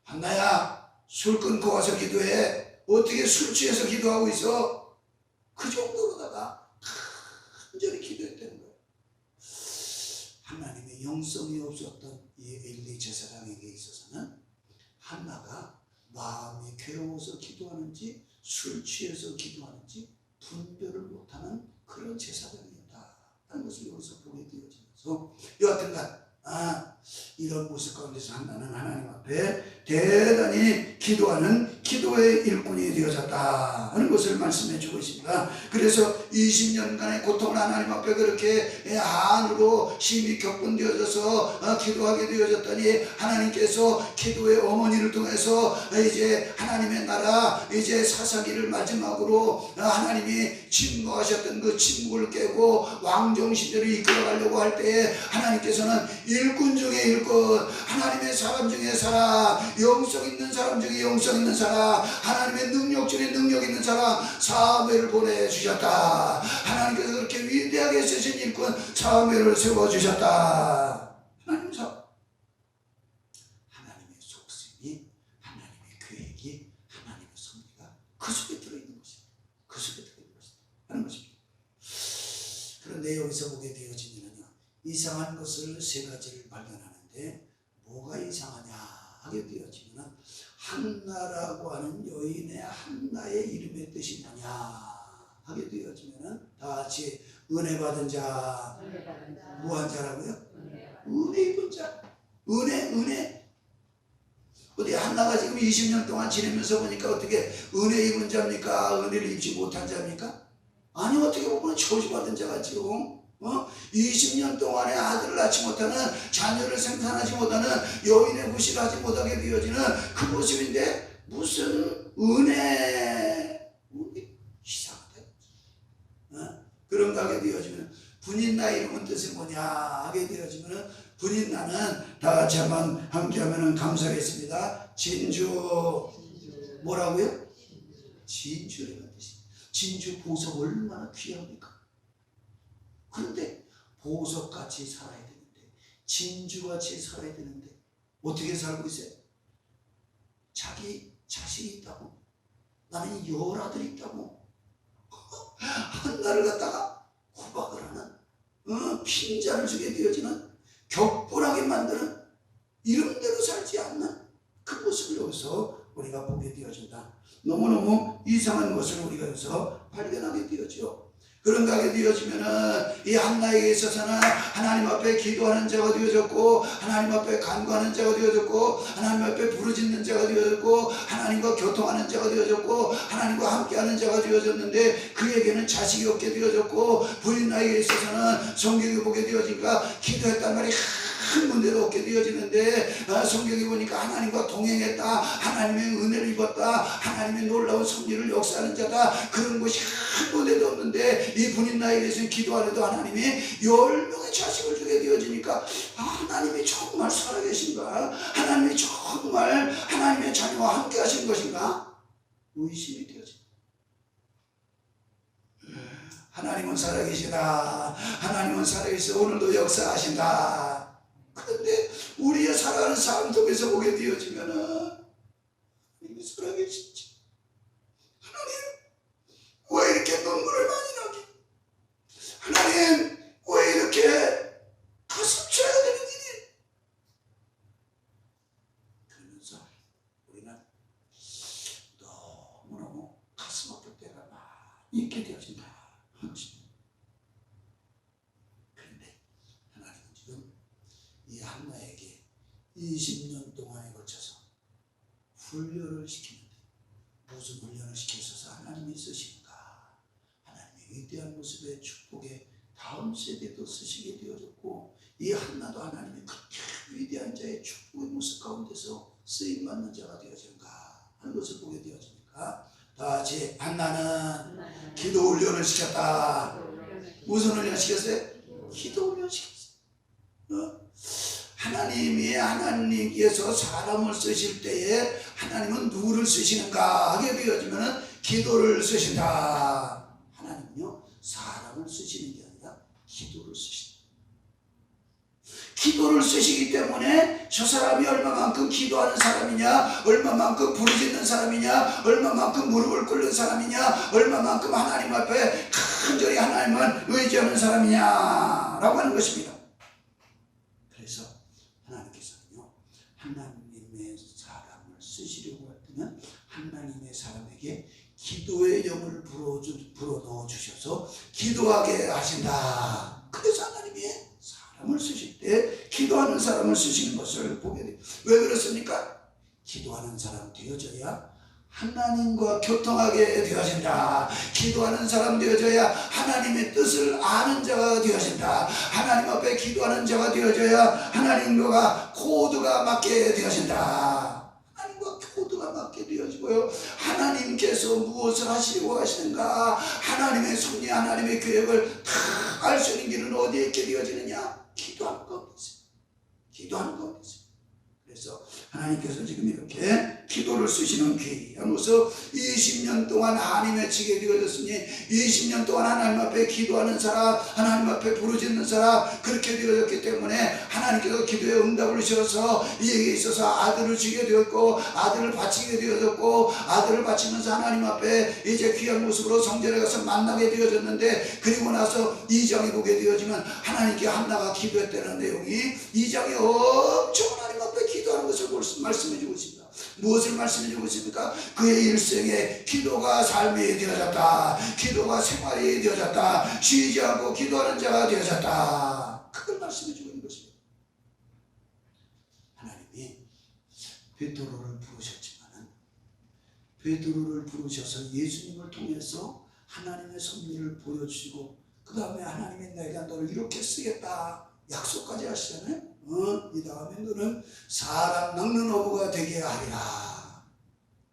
한나야 술 끊고 와서 기도해. 어떻게 술 취해서 기도하고 있어? 그 정도로다가 간절히 기도했다는 거예요. 하나님의 영성이 없었던 이 엘리 제사장에게 있어서는 한나가 마음이 괴로워서 기도하는지 술 취해서 기도하는지 분별을 못하는 그런 제사장이었다 하는 것을 여기서 보게 되어지면서 여하튼간 이런 모습 가운데서 한나는 하나님 앞에 대단히 기도하는 기도의 일꾼이 되어졌다 하는 것을 말씀해 주고 있습니다. 그래서 20년간의 고통을 하나님 앞에 그렇게 한으로 심히 격분되어져서 기도하게 되어졌더니 하나님께서 기도의 어머니를 통해서 이제 하나님의 나라 이제 사사기를 마지막으로 하나님이 침묵하셨던 그 침묵을 깨고 왕정 시대를 이끌어가려고 할 때에 하나님께서는 일꾼 중에 일꾼, 하나님의 사람 중에 사람, 영성 있는 사람 중에 영성 있는 사람, 하나님의 능력 중에 능력 있는 사람 사무엘을 보내주셨다. 하나님께서 그렇게 위대하게 쓰신 일꾼 사무엘을 세워주셨다. 하나님의 속셈이, 하나님의 계획이, 하나님의 섭리가 그 속에 들어있는 것입니다. 그 속에 들어있는 것이다 하는 것입니다. 그런데 여기서 보게 되어지면요, 이상한 것을 세 가지를 발견하는데 뭐가 이상하냐 하게 되어지면 한나라고 하는 여인의 한나의 이름의 뜻이 뭐냐 하게 되어지면 다 같이 은혜 받은 자, 무한 자라고요? 은혜 입은 자, 은혜. 어디 한나가 지금 20년 동안 지내면서 보니까 어떻게 은혜 입은 자입니까? 은혜를 입지 못한 자입니까? 아니, 어떻게 보면 저주받은 자같지요. 20년 동안에 아들을 낳지 못하는, 자녀를 생산하지 못하는, 여인의 구실을 하지 못하게 되어지는 그 모습인데 무슨 은혜. 그런가 하게 되어지면 분인나 이름은 뜻이 뭐냐 하게 되어지면 분인나는 다 같이 한번 함께 하면 감사하겠습니다. 진주 뭐라고요? 진주라는 뜻이. 진주 보석 얼마나 귀합니까? 그런데 보석같이 살아야 되는데 진주같이 살아야 되는데 어떻게 살고 있어요? 자기 자식이 있다고, 나는 열아들이 있다고 한나를 갖다가 구박을 하는, 핀잔을 주게 되어지는, 격분하게 만드는, 이름대로 살지 않는 그 모습을 여기서 우리가 보게 되어진다. 너무너무 이상한 것을 우리가 여기서 발견하게 되어져. 그런가 하게 되어지면은 이 한나에게 있어서는 하나님 앞에 기도하는 자가 되어졌고, 하나님 앞에 간구하는 자가 되어졌고, 하나님 앞에 부르짖는 자가 되어졌고, 하나님과 교통하는 자가 되어졌고, 하나님과 함께하는 자가 되어졌는데 그에게는 자식이 없게 되어졌고, 부인나에게 있어서는 성경에 보게 되어지니까 기도했단 말이 한 군데도 없게 되어지는데, 성경에 보니까 하나님과 동행했다, 하나님의 은혜를 입었다, 하나님의 놀라운 섭리를 역사하는 자다, 그런 것이 한 군데도 없는데 이 분인나에 대해서는 기도 안 해도 하나님이 10명의 자식을 주게 되어지니까 하나님이 정말 살아계신가, 하나님이 정말 하나님의 자녀와 함께 하신 것인가 의심이 되어집니다. 하나님은 살아계시다, 하나님은 살아계시다, 오늘도 역사하신다. 그런데 우리의 살아가는 삶 속에서 보게 되어지면은 하나님이 살아계신지, 하나님 왜 이렇게 눈물을 많이 나게, 하나님 왜 이렇게 가슴 쳐야 되는 일이, 그러면서 우리는 너무너무 가슴 아플 때가 많이 있게 되어진다. 그런데 하나님은 지금 이 한나에게 20년 동안에 걸쳐서 훈련을 시키는데, 무슨 훈련을 시켜서 하나님이 쓰시는가, 하나님의 위대한 모습의 축복에 다음 세대도 쓰시게 되어졌고, 이 한나도 하나님의 그렇게 위대한 자의 축복의 모습 가운데서 쓰임받는 자가 되어진가 하는 것을 보게 되어지니까, 다 같이 한나는 기도 훈련을 시켰다. 무슨 훈련을 시켰어요? 기도 훈련을 시켰어요. 하나님께서 사람을 쓰실 때에 하나님은 누구를 쓰시는가 하게 되어지면 기도를 쓰신다. 하나님은요 사람을 쓰시는 게 아니라 기도를 쓰신다. 기도를 쓰시기 때문에 저 사람이 얼마만큼 기도하는 사람이냐, 얼마만큼 부르짖는 사람이냐, 얼마만큼 무릎을 꿇는 사람이냐, 얼마만큼 하나님 앞에 간절히 하나님만 의지하는 사람이냐 라고 하는 것입니다. 그래서 하나님께서는요 하나님의 사람을 쓰시려고 할 때는 하나님의 사람에게 기도의 영을 불어넣어 주셔서 기도하게 하신다. 그래서 하나님이 사람을 쓰실 때 기도하는 사람을 쓰시는 것을 보게 돼요. 왜 그렇습니까? 기도하는 사람 되어져야 하나님과 교통하게 되어진다. 기도하는 사람 되어져야 하나님의 뜻을 아는 자가 되어진다. 하나님 앞에 기도하는 자가 되어져야 하나님과 코드가 맞게 되어진다. 하나님과 코드가 맞게 되어지고요, 하나님께서 무엇을 하시려고 하시는가, 하나님의 섭리, 하나님의 계획을 다 알 수 있는 길은 어디에 있게 되어지느냐? 기도하는 가운데서. 기도하는 가운데서. 그래서 하나님께서 지금 이렇게 기도를 쓰시는 귀한 모습, 20년 동안 하나님의 지게 되어졌으니 20년 동안 하나님 앞에 기도하는 사람, 하나님 앞에 부르짖는 사람, 그렇게 되어졌기 때문에 하나님께서 기도에 응답을 주셔서 이에게 있어서 아들을 주게 되었고, 아들을 바치게 되어졌고, 아들을 바치면서 하나님 앞에 이제 귀한 모습으로 성전에 가서 만나게 되어졌는데, 그리고 나서 2장에 보게 되어지면 하나님께 한나가 기도했다는 내용이 2장에 엄청 하나님 앞에 기도하는 것을 말씀해 주고 있습니다. 무엇을 말씀해 주고 있습니까? 그의 일생에 기도가 삶이 되어졌다, 기도가 생활이 되어졌다, 쉬지 않고 기도하는 자가 되어졌다, 그걸 말씀해 주고 있는 것입니다. 하나님이 베드로를 부르셨지만은, 베드로를 부르셔서 예수님을 통해서 하나님의 섭리를 보여주시고, 그 다음에 하나님이 내가 너를 이렇게 쓰겠다 약속까지 하시잖아요. 이 다음에 너는 사람 낚는 어부가 되게 하리라.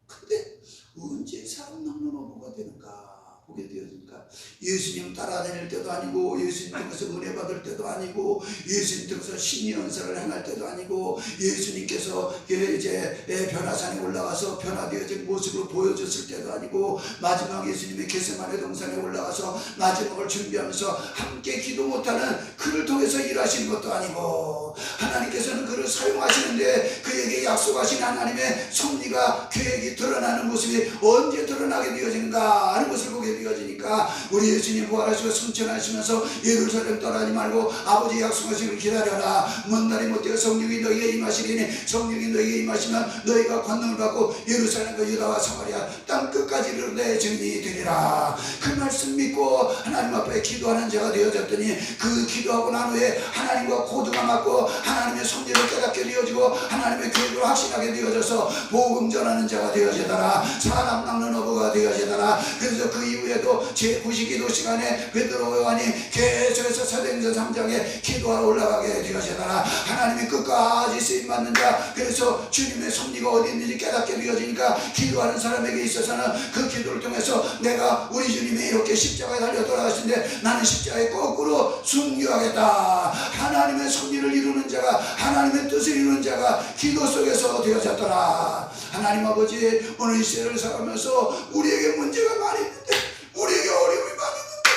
근데 언제 사람 낚는 어부가 되는가 보게 되어지니까 예수님 따라다닐 때도 아니고 예수님 통해서 은혜 받을 때도 아니고 예수님 통해서 신연사를 행할 때도 아니고 예수님께서 이제 변화산에 올라가서 변화되어진 모습을 보여줬을 때도 아니고 마지막 예수님의 겟세마네 동산에 올라가서 마지막을 준비하면서 함께 기도 못하는 그를 통해서 일하시는 것도 아니고 하나님께서는 그를 사용하시는데 그에게 약속하신 하나님의 섭리가 계획이 드러나는 모습이 언제 드러나게 되어지는가 하는 것을 보게 되어지니까 우리 예수님 부활하시고 승천하시면서 예루살렘 떠나지 말고 아버지 약속하시기를 기다려라. 먼 날이 못되어 성령이 너희에게 임하시리니 성령이 너희에게 임하시면 너희가 권능을 받고 예루살렘과 유다와 사마리아 땅 끝까지 이르러 증인이 되리라. 그 말씀 믿고 하나님 앞에 기도하는 자가 되어졌더니 그 기도하고 난 후에 하나님과 고두가 맞고 하나님의 섭리를 깨닫게 되어지고 하나님의 계획을 확신하게 되어져서 복음 전하는 자가 되어지더라. 사람 낚는 어부가 되어지더라. 그래서 그 이후에도 제9시기도 시간에 베드로 요한이 계속해서 사도행전 3장에 기도하러 올라가게 되어지더라. 하나님이 끝까지 쓰임받는 자, 그래서 주님의 섭리가 어디 있는지 깨닫게 되어지니까 기도하는 사람에게 있어서는 그 기도를 통해서 내가 우리 주님이 이렇게 십자가에 달려 돌아가시는데 나는 십자가에 거꾸로 순교하겠다. 하나님의 섭리를 이루는 자가, 하나님의 뜻을 이루는 자가 기도 속에서 되어졌더라. 하나님 아버지, 오늘 이 시대를 살아가면서 우리에게 문제가 많이 있는데, 우리에게 어려움이 많이 있는데,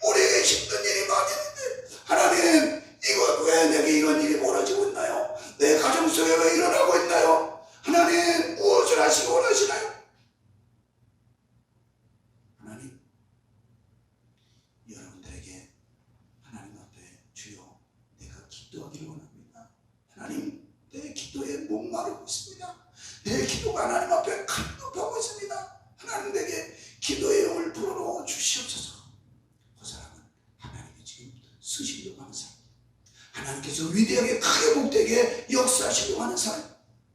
우리에게 힘든 일이 많이 있는데, 하나님, 이거 왜 내게 이런 일이 벌어지고 있나요? 내 가정 속에 왜 일어나고 있나요? 하나님, 무엇을 하시기 원하시나요? 하나님, 여러분들에게 하나님 앞에 주여 내가 기도하기를 원합니다. 하나님, 내 기도에 목마르고 있습니다. 내 기도가 하나님 앞에 간섭하고 있습니다. 하나님 내게 기도의 영을 불어넣어 주시옵소서. 그 사람은 하나님이 지금 쓰시려고 하는 사람, 하나님께서 위대하게 크게 복되게 역사하시려고 하는 사람,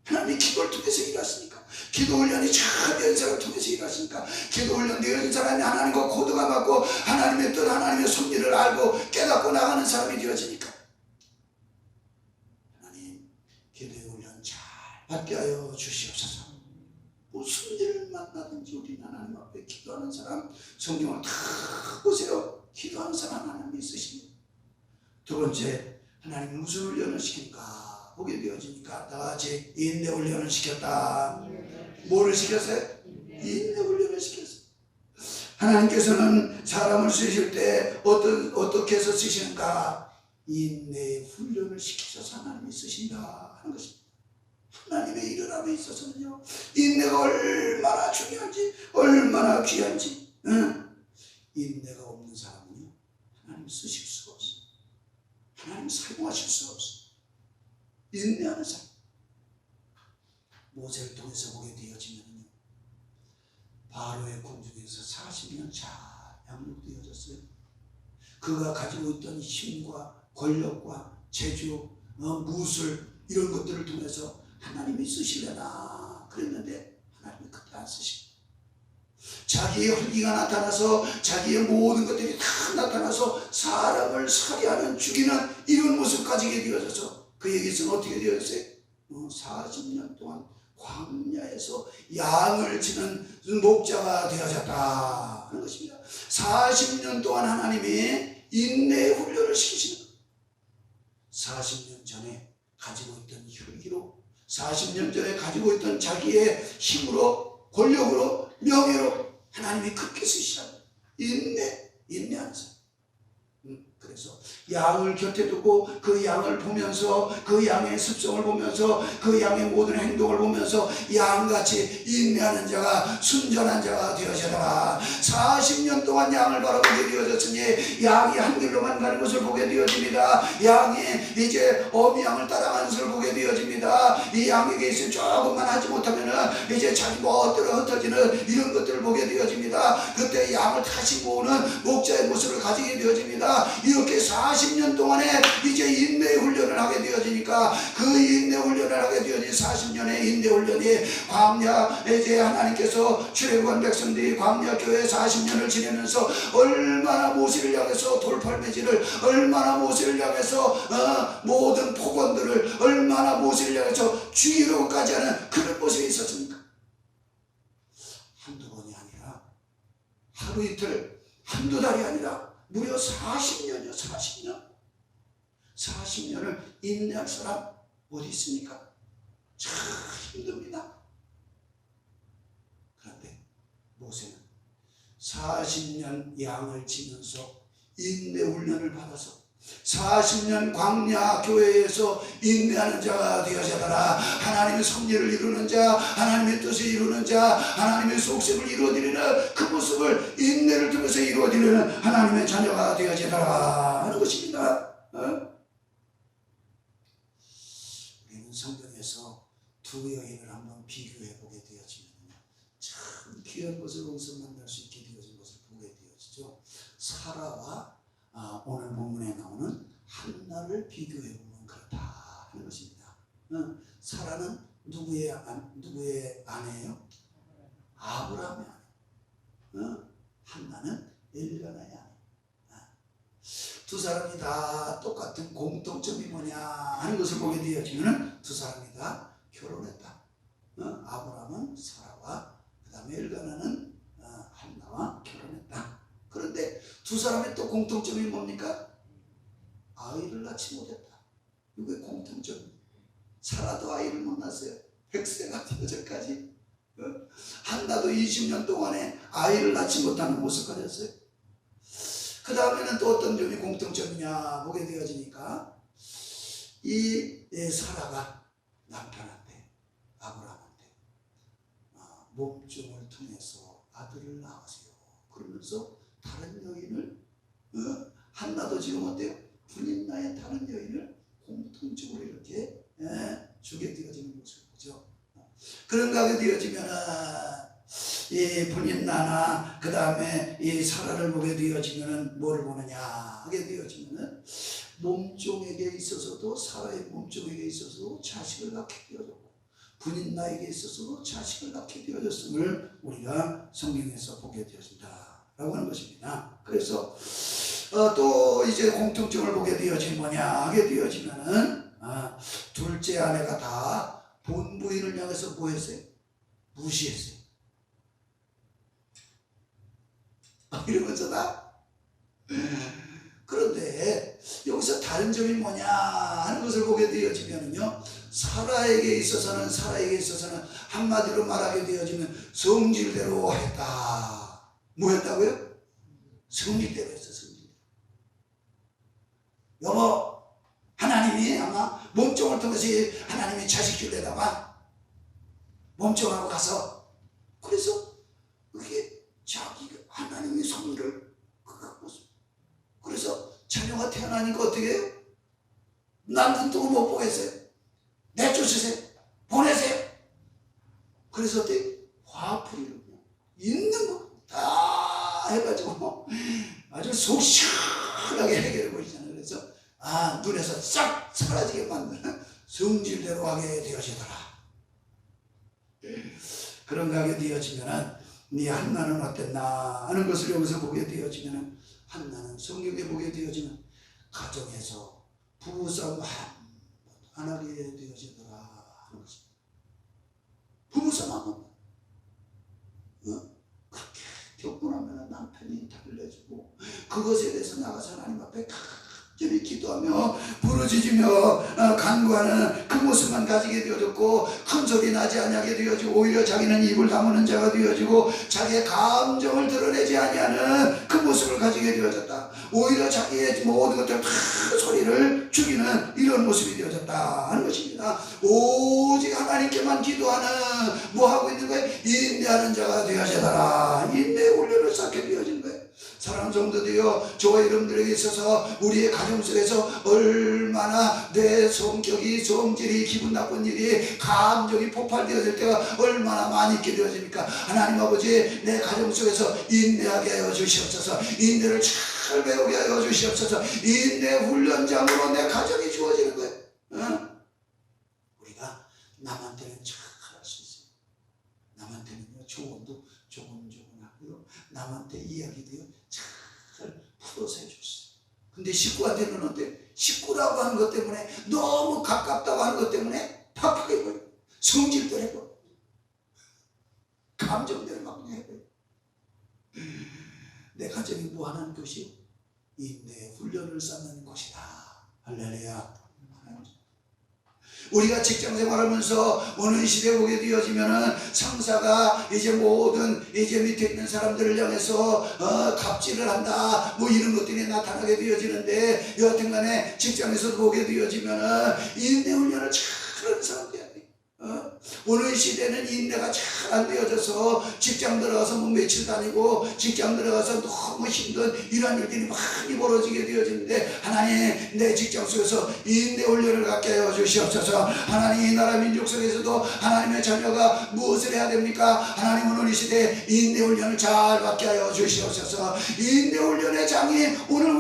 하나님이 기도를 통해서 일하시니까, 기도 훈련이 참 연사를 통해서 일하시니까, 기도 훈련 되어진 사람이 하나님과 고도가 맞고 하나님의 뜻, 하나님의 섭리를 알고 깨닫고 나가는 사람이 되어지니까 하나님 기도의 훈련 잘 받게 하여 주시옵소서. 무슨 일을 만나든지 우리는 하나님 앞에 기도하는 사람, 성경을 다 보세요. 기도하는 사람 하나님이 있으십니다. 두 번째, 하나님이 무슨 훈련을 시킬까 보게 되어지니까 나같이 인내 훈련을 시켰다. 뭐를 시켰어요? 인내 훈련을 시켰어요. 하나님께서는 사람을 쓰실 때 어떻게 해서 쓰시는가? 인내의 훈련을 시키셔서 하나님이 쓰신다 하는 것입니다. 하나님의 일을 있어서는요, 인내가 얼마나 중요한지, 얼마나 귀한지, 인내가 없는 사람은요, 하나님 쓰실 수가 없어요. 하나님 사용하실 수가 없어요. 인내하는 사람. 모세를 통해서 보게 되어지면요, 바로의 궁중에서 40년 잘 양육되어졌어요. 그가 가지고 있던 힘과 권력과 재주, 무술 이런 것들을 통해서 하나님이 쓰시려나 그랬는데 하나님이 그때 안 쓰시고, 자기의 혈기가 나타나서 자기의 모든 것들이 다 나타나서 사람을 살해하는, 죽이는 이런 모습 가지게 되어져서 그에게서는 어떻게 되었어요? 40년 동안 광야에서 양을 치는 목자가 되어졌다 하는 것입니다. 40년 동안 하나님이 인내의 훈련을 시키시는 거예요. 40년 전에 가지고 있던 혈기로, 40년 전에 가지고 있던 자기의 힘으로, 권력으로, 명예로 하나님이 그렇게 쓰시라고. 인내하는 사람. 그래서 양을 곁에 두고 그 양을 보면서, 그 양의 습성을 보면서, 그 양의 모든 행동을 보면서 양같이 인내하는 자가, 순전한 자가 되어지더라. 40년 동안 양을 바라보게 되어졌으니 양이 한 길로만 가는 것을 보게 되어집니다. 양이 이제 어미 양을 따라가는 것을 보게 되어집니다. 이 양에게 있으면 조금만 하지 못하면 이제 자기 멋대로 흩어지는 이런 것들을 보게 되어집니다. 그때 양을 다시 모으는 목자의 모습을 가지게 되어집니다. 이렇게 40년 동안에 이제 인내 훈련을 하게 되어지니까, 그 인내 훈련을 하게 되어진 40년의 인내 훈련이 광야, 이제 하나님께서 출애굽한 백성들이 광야 교회 40년을 지내면서 얼마나 모세를 향해서 돌팔매질을, 얼마나 모세를 향해서 모든 폭언들을, 얼마나 모세를 향해서 죽이려고까지 하는 그런 모습이 있었습니까? 한두 번이 아니라 하루 이틀, 한두 달이 아니라 무려 40년이요. 40년을 인내할 사람 어디 있습니까? 참 힘듭니다. 그런데 모세는 40년 양을 치면서 인내 훈련을 받아서 40년 광야 교회에서 인내하는 자가 되어져라. 하나님의 섭리를 이루는 자, 하나님의 뜻을 이루는 자, 하나님의 속셈을 이루어드리는 그 모습을 인내를 통해서 이루어드리는 하나님의 자녀가 되어져라 하는 것입니다. 우리는 성경에서 두 여인을 한번 비교해 보게 되어지면 참 귀한 것을 거기서 만날 수 있게 되어진 것을 보게 되어지죠. 사라와 오늘 본문에 나오는 한나를 비교해 보면 그렇다 하는 것입니다. 사라는 누구의 아내예요? 아브라함의 아내. 한나는 엘가나의 아내. 두 사람이 다 똑같은 공통점이 뭐냐 하는 것을 보게 되어지면 두 사람이 다 결혼했다. 아브라함은 사라와 그 다음에 엘가나는 한나와 결혼했다. 그런데 두 사람의 또 공통점이 뭡니까? 아이를 낳지 못했다. 이게 공통점이에요. 사라도 아이를 못 낳았어요. 100세가 되어서까지. 한나도 20년 동안에 아이를 낳지 못하는 모습까지 했어요. 그 다음에는 또 어떤 점이 공통점이냐 보게 되어지니까 이 사라가 남편한테 아브라함한테 몸종을 통해서 아들을 낳으세요. 그러면서 다른 여인을 한나도 지금 어때요? 분인나의 다른 여인을 공통적으로 이렇게 주게 되어지는 모습을 보죠. 그런가 하게 되어지면은 이 분인나나 그 다음에 이 사라를 보게 되어지면은 뭘 보느냐 하게 되어지면은 몸종에게 있어서도 사라의 몸종에게 있어서도 자식을 낳게 되어졌고 분인나에게 있어서도 자식을 낳게 되어졌음을 우리가 성경에서 보게 되어진다 라고 하는 것입니다. 그래서 또 이제 공통점을 보게 되어지면 뭐냐 하게 되어지면은 둘째 아내가 다 본부인을 향해서 뭐 했어요? 무시했어요. 이러면서 다. 그런데 여기서 다른 점이 뭐냐 하는 것을 보게 되어지면요, 사라에게 있어서는 한마디로 말하게 되어지면 성질대로 했다. 뭐 했다고요? 성질대로 했어. 성질대로. 여보, 하나님이 아마 몸종을 통해서 하나님이 자식 줄래다가 몸종하고 가서, 그래서 그게 자기가 하나님의 섭리를 그래서 자녀가 태어나니까 어떻게 해요? 남편도 못 보겠어요. 내쫓으세요. 보내세요. 그래서 어떻게 화풀이로 있는 거 다 해가지고 아주 속 시원하게 해결해 버리잖아요. 그래서 눈에서 싹 사라지게 만드는 성질대로 하게 되어지더라. 그런가 하게 되어지면은 네 한나는 어땠나 하는 것을 여기서 보게 되어지면은 한나는 성경에 보게 되어지면 가정에서 부부싸움 안 하게 되어지더라 하는 것입니다. 부부싸움 안 한다. 그렇게 겪고 나면 남편이 달래주고 그것에 대해서 나가서 하나님 앞에 간절히 기도하며 부르짖으며 간구하는 그 모습만 가지게 되어졌고 큰 소리 나지 아니하게 되어지고 오히려 자기는 입을 다무는 자가 되어지고 자기의 감정을 드러내지 아니하는 그 모습을 가지게 되어졌다. 오히려 자기의 모든 것들 다 소리를 죽이는 이런 모습이 되어졌다 하는 것입니다. 오직 하나님께만 기도하는 뭐 하고 있는 거예요? 인내하는 자가 되어져라. 인내의 훈련을 쌓게 되어진 거예요. 사랑하는 성도들이여, 저와 여러분들에게 있어서 우리의 가정 속에서 얼마나 내 성격이, 성질이, 기분 나쁜 일이, 감정이 폭발되어질 때가 얼마나 많이 있게 되어집니까? 하나님 아버지, 내 가정 속에서 인내하게 하여 주시옵소서. 인내를 잘 배우게 하여 주시옵소서. 인내 훈련장으로 내 가정이 주어지는 거예요. 우리가 남한테는 잘할 수 있어요. 남한테는요, 조언도 조곤조곤하고요, 남한테 이야기도요 잘 풀어서 해줬어요. 근데 식구한테는 어때? 식구라고 하는 것 때문에, 너무 가깝다고 하는 것 때문에 팍팍 해버려. 성질대로 해버려. 감정대로 막 해버려. 내 가정이 뭐 하는 것이요? 인내 훈련을 쌓는 것이다. 할렐루야. 우리가 직장 생활하면서 어느 시대 오게 되어지면은 상사가 이제 모든 이제 밑에 있는 사람들을 향해서 갑질을 한다 뭐 이런 것들이 나타나게 되어지는데, 여하튼간에 직장에서도 보게 되어지면은 인내 훈련을 잘하는 사람들이 오늘 시대는 인내가 잘 안 되어져서 직장 들어가서 뭐 며칠 다니고 직장 들어가서 너무 힘든 이런 일들이 많이 벌어지게 되어지는데, 하나님 내 직장 속에서 인내 훈련을 갖게 하여 주시옵소서. 하나님 이 나라 민족 속에서도 하나님의 자녀가 무엇을 해야 됩니까? 하나님 오늘 이 시대에 인내 훈련을 잘 받게 하여 주시옵소서. 인내 훈련의 장이 오늘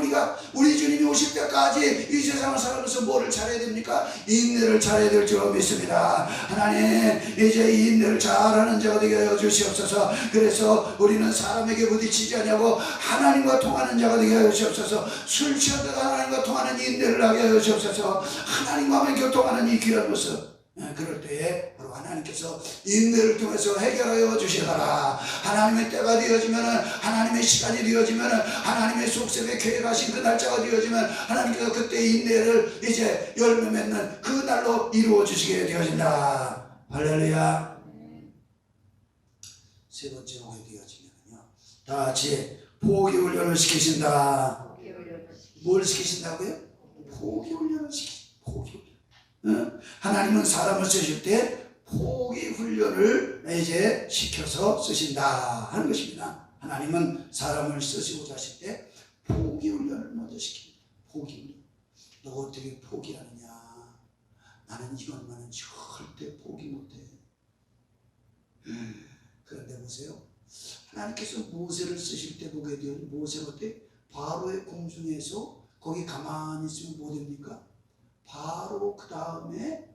우리 주님이 오실 때까지 이 세상을 살아가면서 뭐를 잘해야 됩니까? 인내를 잘해야 될 줄 믿습니다. 하나님 이제 이 인내를 잘하는 자가 되게 하여 주시옵소서. 그래서 우리는 사람에게 부딪히지 않냐고 하나님과 통하는 자가 되게 하여 주시옵소서. 술 취하다가 하나님과 통하는 인내를 하게 하여 주시옵소서. 하나님과 교통하는 이 귀한 모습, 그럴 때에 바로 하나님께서 인내를 통해서 해결하여 주시더라. 하나님의 때가 되어지면, 하나님의 시간이 되어지면, 하나님의 속셈에 계획하신 그 날짜가 되어지면 하나님께서 그때 인내를 이제 열매 맺는 그 날로 이루어 주시게 되어진다. 할렐루야. 세 번째 오게 되어지면요, 다 같이 포기 훈련을 시키신다. 뭘 시키신다고요? 포기 훈련을 시키신다. 포기 훈련. 하나님은 사람을 쓰실 때 포기 훈련을 이제 시켜서 쓰신다 하는 것입니다. 하나님은 사람을 쓰시고자 하실 때 포기 훈련을 먼저 시킵니다. 포기 훈련. 너 어떻게 포기하느냐? 나는 이것만은 절대 포기 못해. 그런데 보세요. 하나님께서 모세를 쓰실 때 보게 되면 모세가 어때? 바로의 궁중에서 거기 가만히 있으면 뭐 됩니까? 바로 그 다음에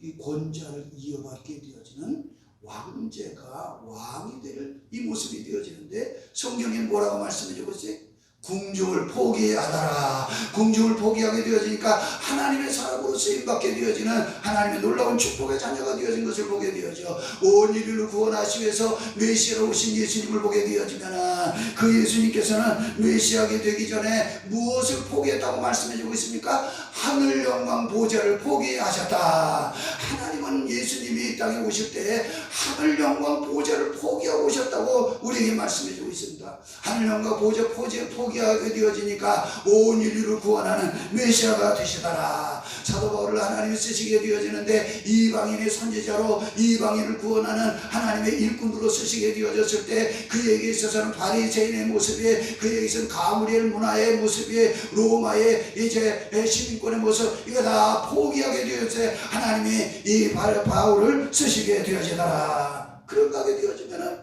이 권좌를 이어받게 되어지는 왕제가 왕이 될 이 모습이 되어지는데, 성경에 뭐라고 말씀해 주고 있어요? 궁중을 포기하더라. 궁중을 포기하게 되어지니까 하나님의 사람으로 쓰임받게 되어지는 하나님의 놀라운 축복의 자녀가 되어진 것을 보게 되어져. 온 인류를 구원하시기 위해서 메시아로 오신 예수님을 보게 되어지면, 그 예수님께서는 메시아가 되기 전에 무엇을 포기했다고 말씀해주고 있습니까? 하늘 영광 보좌를 포기하셨다. 하나님은 예수님이 이 땅에 오실 때 하늘 영광 보좌를 포기하고 오셨다고 우리에게 말씀해주고 있습니다. 하늘 영광 보좌 포기하게 되어지니까 온 인류를 구원하는 메시아가 되시더라. 사도 바울을 하나님이 쓰시게 되어지는데, 이방인의 선지자로 이방인을 구원하는 하나님의 일꾼으로 쓰시게 되어졌을 때, 그에게 있어서는 바리새인의 모습이, 그에게 있어서는 가므리엘 문화의 모습이, 로마의 이제 시민권의 모습, 이거 다 포기하게 되어서 하나님이 이 바울을 쓰시게 되어지더라. 그런가 하게 되어지면은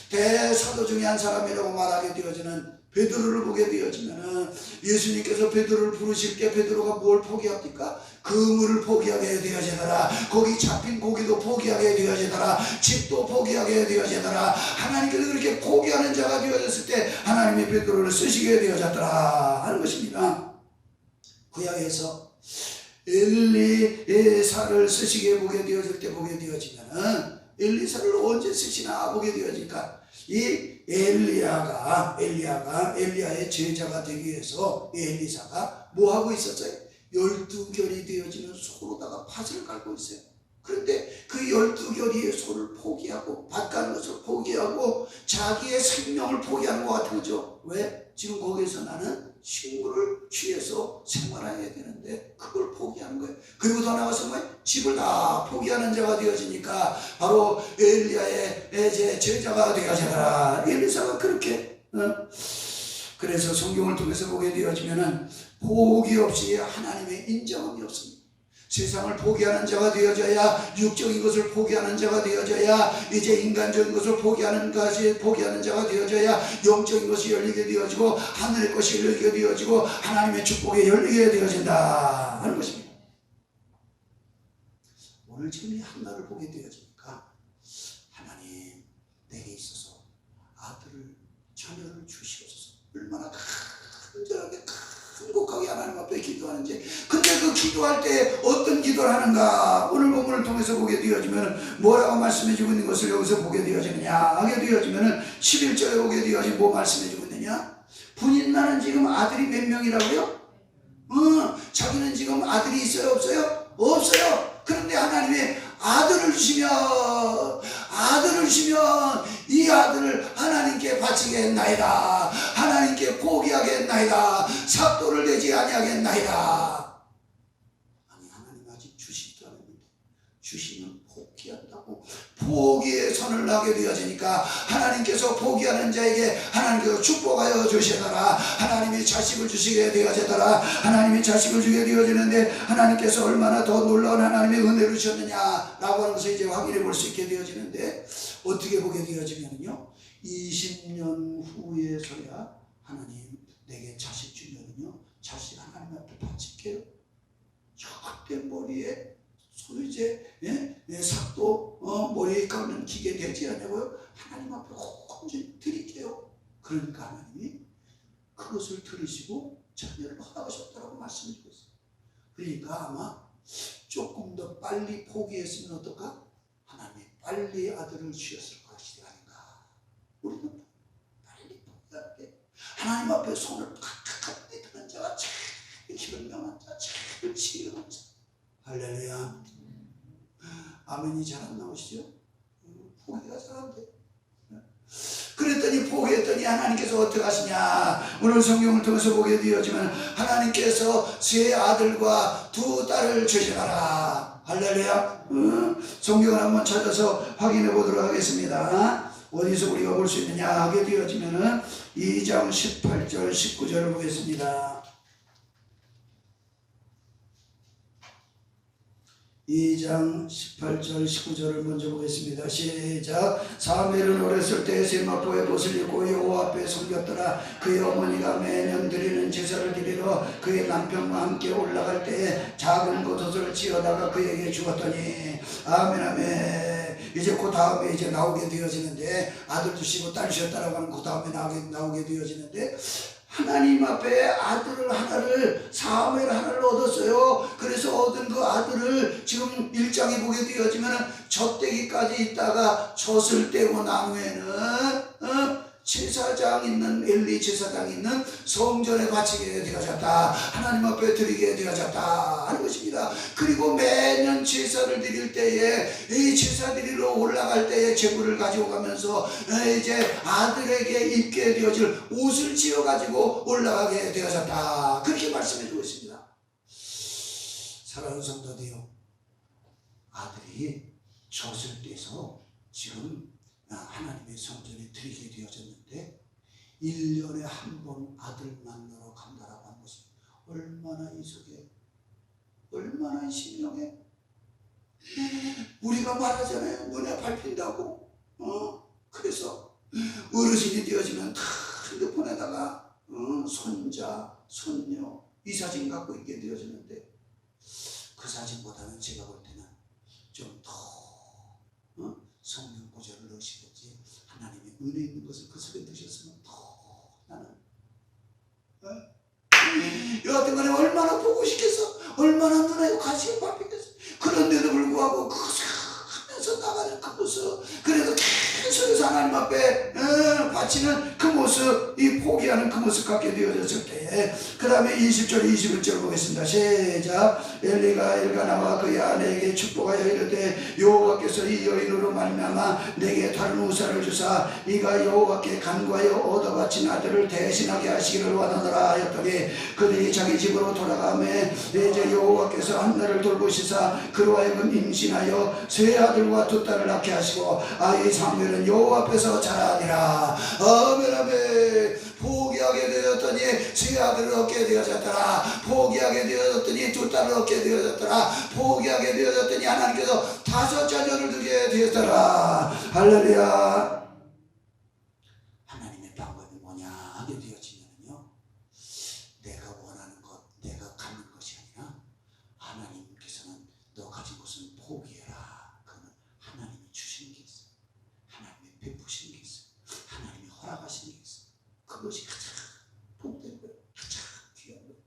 대사도 중에 한 사람이라고 말하게 되어지는 베드로를 보게 되어지면은, 예수님께서 베드로를 부르실 때 베드로가 뭘 포기합니까? 그물을 포기하게 되어지더라. 거기 잡힌 고기도 포기하게 되어지더라. 집도 포기하게 되어지더라. 하나님께서 그렇게 포기하는 자가 되어졌을 때 하나님의 베드로를 쓰시게 되어졌더라 하는 것입니다. 구약에서 엘리사를 쓰시게 보게 되어질 때 보게 되어지면은, 엘리사를 언제 쓰시나 보게 되어지니까, 이 엘리야의 제자가 되기 위해서 엘리사가 뭐 하고 있었어요? 12결이 되어지는 소로다가 밭을 깔고 있어요. 그런데 그 12결이의 소를 포기하고 밭 가는 것을 포기하고 자기의 생명을 포기하는 것 같은 거죠. 왜? 지금 거기에서 나는 식물을 취해서 생활해야 되는데 그걸 포기하는 거예요. 그리고 더 나아가서 집을 다 포기하는 자가 되어지니까 바로 엘리야의 제자가 되어지더라. 엘리사가 그렇게 그래서 성경을 통해서 보게 되어지면은 포기 없이 하나님의 인정함이 없습니다. 세상을 포기하는 자가 되어져야, 육적인 것을 포기하는 자가 되어져야, 이제 인간적인 것을 포기하는 자가 되어져야 영적인 것이 열리게 되어지고 하늘의 것이 열리게 되어지고 하나님의 축복에 열리게 되어진다 하는 것입니다. 오늘 지금 이 한나를 보게 되어지니까, 하나님 내게 있어서 아들을, 자녀를 주시옵소서. 얼마나 간절하게 간곡하게 하나님 앞에 기도하는지. 근데 그런데 그 기도할 때 어떤 기도를 하는가? 오늘 본문을 통해서 보게 되어지면 뭐라고 말씀해 주고 있는 것을 여기서 보게 되어지느냐 하게 되어지면 11절에 보게 되어지면 뭐 말씀해 주고 있느냐? 분인나는 지금 아들이 몇 명이라고요? 자기는 지금 아들이 있어요? 없어요? 없어요. 그런데 하나님이 아들을 주시면 이 아들을 하나님께 바치겠나이다. 하나님께 포기하겠나이다. 삭도를 내지 아니하겠나이다. 아니, 하나님 아직 주시지도 않았는데 주시면 포기한다고. 포기의 선을 하게 되어지니까 하나님께서 포기하는 자에게 하나님께서 축복하여 주시더라. 하나님이 자식을 주시게 되어지더라. 하나님이 자식을 주게 되어지는데 하나님께서 얼마나 더 놀라운 하나님의 은혜를 주셨느냐라고 하는 것을 이제 확인해 볼 수 있게 되어지는데, 어떻게 보게 되어지면요, 20년 후에서야 하나님 내게 자식 주면은요, 자식 하나님 앞에 바칠게요. 그때 머리에 소유제 삭도 머리에 감는 기계 되지 않냐고요? 하나님 앞에 온전히 드릴게요. 그러니까 하나님이 그것을 들으시고 자녀를 허락하셨다고 말씀해주고 있어요. 그러니까 아마 조금 더 빨리 포기했으면 어떨까? 하나님이 빨리 아들을 주셨을 것이 아닌가. 우리는 빨리 포기할게. 하나님 앞에 손을 가까이 드는 자가 참 기분 명한 자, 참 지혜로운 자. 할렐루야. 아멘이 잘 안 나오시죠? 포기가 잘 안 돼. 그랬더니 포기했더니 하나님께서 어떻게 하시냐. 오늘 성경을 통해서 보게 되어지면 하나님께서 세 아들과 두 딸을 주시더라. 할렐루야. 성경을 한번 찾아서 확인해 보도록 하겠습니다. 어디서 우리가 볼 수 있느냐 하게 되어지면 2장 18절 19절을 보겠습니다. 2장 18절 19절을 먼저 보겠습니다. 시작. 사무엘은 어렸을 때 세마포의 옷을 입고 여호와 앞에 섬겼더라. 그의 어머니가 매년 드리는 제사를 드리러 그의 남편과 함께 올라갈 때에 작은 겉옷을 지어다가 그에게 주었더니. 아멘 아멘. 이제 그 다음에 이제 나오게 되어지는데, 아들 주시고 딸 주셨다라고 하는 그 다음에 나오게 되어지는데, 하나님 앞에 아들을 하나를, 사무엘 하나를 얻었어요. 그래서 얻은 그 아들을 지금 1장에 보게 되어지면 젖대기까지 있다가 젖을 떼고 난 후에는 제사장 있는, 엘리 제사장 있는 성전에 바치게 되어졌다. 하나님 앞에 드리게 되어졌다 하는 것입니다. 그리고 매년 제사를 드릴 때에, 이 제사 드리러 올라갈 때에 제물을 가지고 가면서 이제 아들에게 입게 되어질 옷을 지어 가지고 올라가게 되어졌다. 그렇게 말씀해 주고 있습니다. 사랑하는 성도들이요, 아들이 젖을 떼서 지금 하나님의 성전에 드리게 되어졌는데, 1년에 한 번 아들 만나러 간다라고 하는 것은 얼마나 이속해, 얼마나 신명해. 우리가 말하잖아요, 눈에 밟힌다고. 그래서 어르신이 되어지면 다 핸드폰에다가 손자, 손녀 이 사진 갖고 있게 되어지는데, 그 사진보다는 제가 볼 때는 좀 더 성령 구절을 넣으시겠지, 하나님의 은혜 있는 것을 그 속에 넣으셨으면 더 나는 여하튼 간에 얼마나 보고 싶겠어, 얼마나 눈에 가시가 밟히겠어. 그런데도 불구하고 그것을 하면서 나가는 그 모습, 그래도 계속해서 하나님 앞에 바치는 그 모습, 이 포기하는 그 모습 갖게 되어졌을 때에, 그 다음에 20절 21절 보겠습니다. 시작. 엘리가 엘가나와 그의 아내에게 축복하여 이르되, 여호와께서 이 여인으로 말미암아 내게 다른 우사를 주사 이가 여호와께 간구하여 얻어 바친 아들을 대신하게 하시기를 원하노라 하였더니, 그들이 자기 집으로 돌아가매 이제 여호와께서 한나를 돌보시사 그로 하여금 임신하여 세 아들과 두 딸을 낳게 하시고, 아이 사무엘은 여호와 앞에서 자라니라. 아멘 아멘. 포기하게 되었더니 세 아들을 얻게 되어졌더라. 포기하게 되어졌더니 두 딸을 얻게 되어졌더라. 포기하게 되어졌더니 하나님께서 5 자녀를 두게 되었더라. 할렐루야. 하나님의 방법이 뭐냐 하게 되어지면요, 내가 원하는 것, 내가 갖는 것이 아니라 하나님께서는 너 가진 것은 포기해라. 그러면 하나님이 주시는 게 있어요. 하나님이 베푸시는 게 있어요. 하나님이 허락하시는 게 있어요. 그것이 가장 복된 거예요. 가장 귀한 거예요.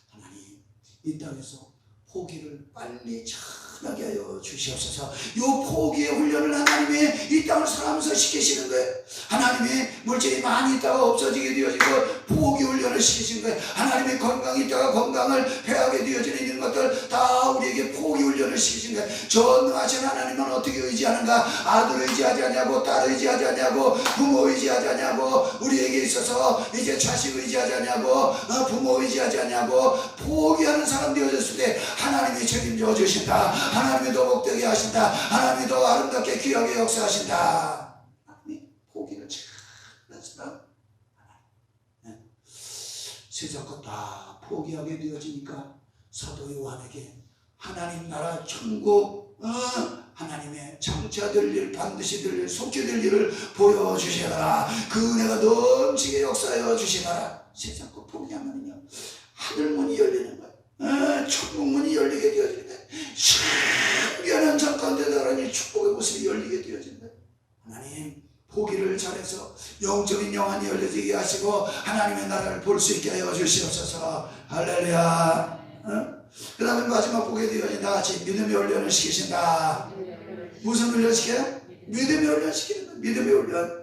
하나님 이 땅에서 포기를 빨리 잘하게 하여 주시옵소서. 요 포기의 훈련을 하나님이 이 땅을 살아가면서 시키시는 거예요. 하나님이 물질이 많이 있다가 없어지게 되어지고 포기 훈련을 시키시는 거예요. 하나님이 건강이 있다가 건강을 패하게 되어지는 이런 것들 다 우리에게 포기 훈련을 시키신 거예요. 전능하신 하나님은 어떻게 의지하는가? 아들 의지하지 않냐고, 딸 의지하지 않냐고, 부모 의지하지 않냐고, 우리에게 있어서 이제 자식 의지하지 않냐고, 부모 의지하지 않냐고, 포기하는 사람 되어졌을 때 하나님이 책임져 주신다. 하나님이 더 복되게 하신다. 하나님이 더 아름답게 귀하게 역사하신다. 하나님이 포기를 잘하는 사람. 세상 것 다 포기하게 되어지니까 사도 요한에게 하나님 나라 천국 하나님의 장차될 일, 반드시 될 일, 속히 될 일을 보여주시더라. 그 은혜가 넘치게 역사하여 주시더라. 세상 것 포기하면요 하늘문이 열리는 거예요. 천국문이 열리게 되어지는 거예요. 신비한 현상 가운데 나라니 축복의 모습이 열리게 되어지는 거예요. 하나님 포기를 잘해서 영적인 영안이 열려지게 하시고 하나님의 나라를 볼 수 있게 하여 주시옵소서. 할렐루야. 그 다음에 마지막 보게 되어진다 같이 믿음의 훈련을 시키신다. 무슨 훈련 시켜요? 믿음의 훈련 시키는 거예요. 믿음의 훈련.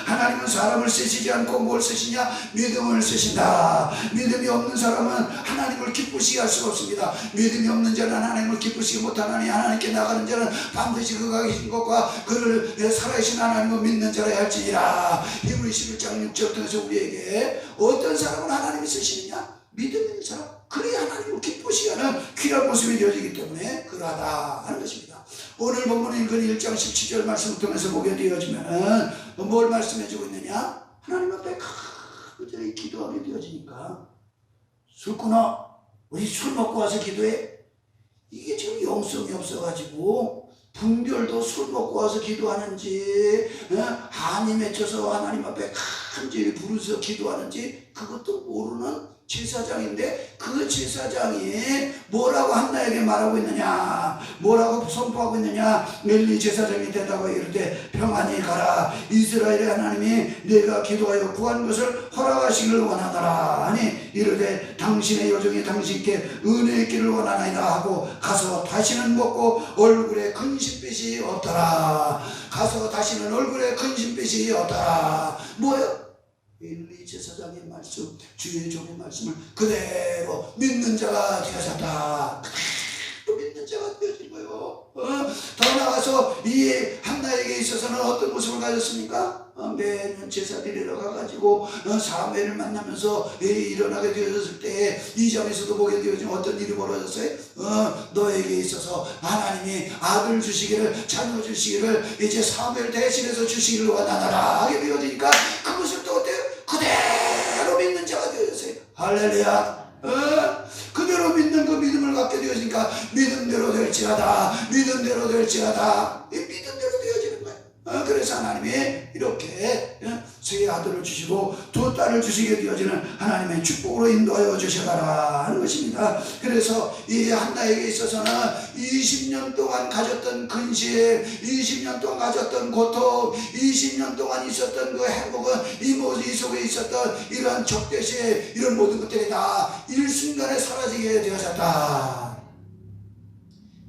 하나님은 사람을 쓰시지 않고 뭘 쓰시냐? 믿음을 쓰신다. 믿음이 없는 사람은 하나님을 기쁘시게 할 수가 없습니다. 믿음이 없는 자는 하나님을 기쁘시게 못하나니 하나님께 나가는 자는 반드시 그가 계신 것과 그를 살아계신 하나님을 믿는 자라 할지니라. 히브리 11장 6절 통해서 우리에게 어떤 사람을 하나님이 쓰시느냐? 믿음 있는 사람, 그래야 하나님을 기쁘시게 하는 귀한 모습이 되어지기 때문에 그러하다 하는 것입니다. 오늘 본문에 읽은 1장 17절 말씀을 통해서 보게 되어지면 뭘 말씀해주고 있느냐? 하나님 앞에 간절히 기도하게 되어지니까 술 끊어, 우리 술 먹고 와서 기도해. 이게 지금 영성이 없어가지고 분별도 술 먹고 와서 기도하는지 한이 맺혀서 하나님 앞에 간절히 부르서 기도하는지 그것도 모르는 제사장인데 그 제사장이 뭐라고 한나에게 말하고 있느냐, 뭐라고 선포하고 있느냐. 엘리 제사장이 대답하여 이르되 평안히 가라. 이스라엘의 하나님이 내가 기도하여 구한 것을 허락하시기를 원하노라 하니 이르되 당신의 여종이 당신께 은혜의 길을 원하나이다 하고 가서 다시는 먹고 얼굴에 근심빛이 없더라. 가서 다시는 얼굴에 근심빛이 없더라. 뭐요? 엘리 제사장의 말씀, 주의 종의 말씀을 그대로 믿는 자가 되어졌다. 그대로 믿는 자가 되어진 거예요. 더 나아가서 이 한나에게 있어서는 어떤 모습을 가졌습니까? 매년 제사 드리러 가가지고 사무엘을 만나면서 일어나게 되어졌을 때 2장에서도 보게 되어지면 어떤 일이 벌어졌어요? 너에게 있어서 하나님이 아들 주시기를, 자녀 주시기를 이제 사무엘 대신해서 주시기를 원하노라 하게 되어지니까 그것을 또 어때요? 그대로 믿는 자가 되어졌어요. 할렐루야. 그대로 믿는 그 믿음을 갖게 되어지니까 믿음대로 될지어다, 믿음대로 될지어다. 이 믿음대로 되어지는 거예요. 그래서 하나님이 이렇게 세 아들을 주시고 두 딸을 주시게 되어지는 하나님의 축복으로 인도하여 주셔가라 하는 것입니다. 그래서 이 한나에게 있어서는 20년 동안 가졌던 근심, 20년 동안 가졌던 고통, 20년 동안 있었던 그 행복은 이 속에 있었던 이런 적대시, 이런 모든 것들이 다 일순간에 사라지게 되어졌다.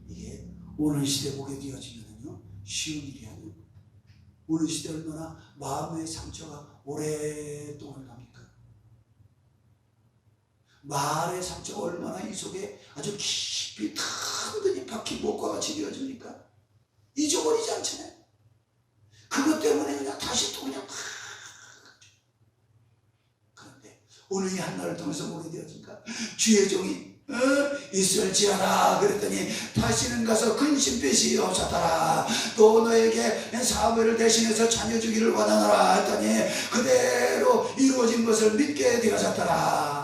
이게 오늘 시대 보게 되어지면요 쉬운 일이 아니에요. 오늘 시대 얼마나 마음의 상처가 오랫동안 갑니까? 말의 상처가 얼마나 이 속에 아주 깊이 든든히 박힌 목과 같이 되어집니까? 잊어버리지 않잖아요. 그것 때문에 그냥 다시 또 그냥 그런데 오늘 이 한나를 통해서 보게 되어지니까 주의 종이 있을지어다 그랬더니 다시는 가서 근심빛이 없었더라. 또 너에게 사무엘을 대신해서 자녀 주기를 원하노라 했더니 그대로 이루어진 것을 믿게 되어졌더라.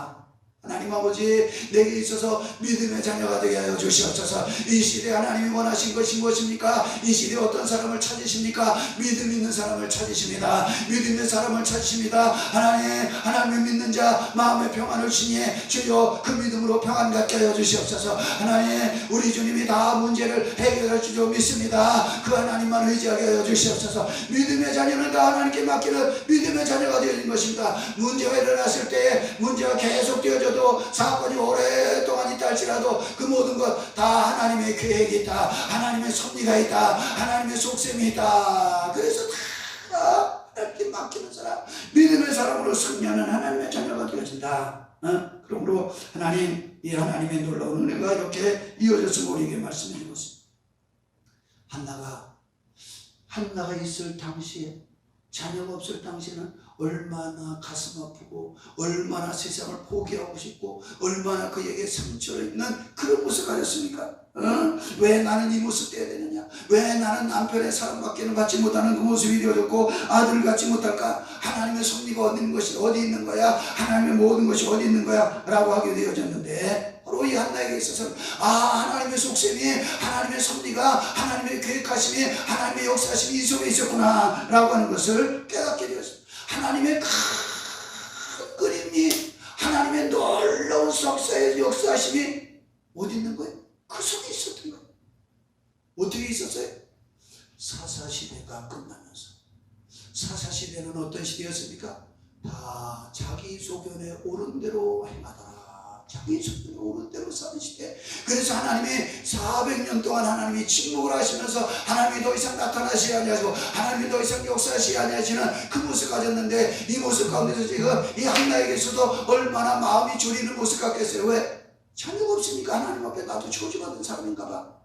하나님 아버지, 내게 있어서 믿음의 자녀가 되게 하여 주시옵소서. 이 시대에 하나님이 원하신 것이 무엇입니까? 이 시대에 어떤 사람을 찾으십니까? 믿음 있는 사람을 찾으십니다. 믿음 있는 사람을 찾으십니다. 하나님을 믿는 자 마음의 평안을 주니 주여 그 믿음으로 평안 갖게 하여 주시옵소서. 하나님, 우리 주님이 다 문제를 해결할 줄 믿습니다. 그 하나님만 의지하게 하여 주시옵소서. 믿음의 자녀는 다 하나님께 맡기는 믿음의 자녀가 되어진 것입니다. 문제가 일어났을 때 문제가 계속 되어져도 할지라도 사건이 오랫동안 있다 할지라도 그 모든 것 다 하나님의 계획이 있다. 하나님의 섭리가 있다. 하나님의 속셈이 있다. 그래서 다 하나님께 맡기는 사람, 믿음의 사람으로 승리하는 하나님의 자녀가 되어진다. 그러므로 하나님, 이 하나님의 놀라운 은혜가 이렇게 이어져서 우리에게 말씀해 주고 있습니다. 한나가 있을 당시에, 자녀가 없을 당시에는 얼마나 가슴 아프고 얼마나 세상을 포기하고 싶고 얼마나 그에게 상처를 입는 그런 모습을 가졌습니까? 왜 나는 이 모습 돼야 되느냐? 왜 나는 남편의 사랑밖에는 받지 못하는 그 모습이 되어졌고 아들을 갖지 못할까? 하나님의 섭리가 어디 있는 거야? 하나님의 모든 것이 어디 있는 거야? 라고 하게 되어졌는데 바로 이 한나에게 있어서는 하나님의 속셈이, 하나님의 섭리가, 하나님의 계획하심이, 하나님의 역사심이 이 속에 있었구나 라고 하는 것을 깨닫게 되었습니다. 하나님의 큰 그림이, 하나님의 놀라운 역사심이 어디 있는 거예요? 그 속에 있었던 거예요. 어떻게 있었어요? 사사시대가 끝나면서, 사사시대는 어떤 시대였습니까? 다 자기 소견에 옳은 대로 행하더라. 자기 소견에 옳은 대로 사는 시대. 그래서 하나님이 400년 동안 하나님이 침묵을 하시면서 하나님이 더 이상 나타나시지 아니하시고 하나님이 더 이상 역사하시지 아니하시는 그 모습을 가졌는데, 이 모습 가운데서 지금 이 한나에게서도 얼마나 마음이 졸이는 모습 같겠어요. 왜? 자녀가 없으니까 하나님 앞에 나도 저주받은 사람인가 봐.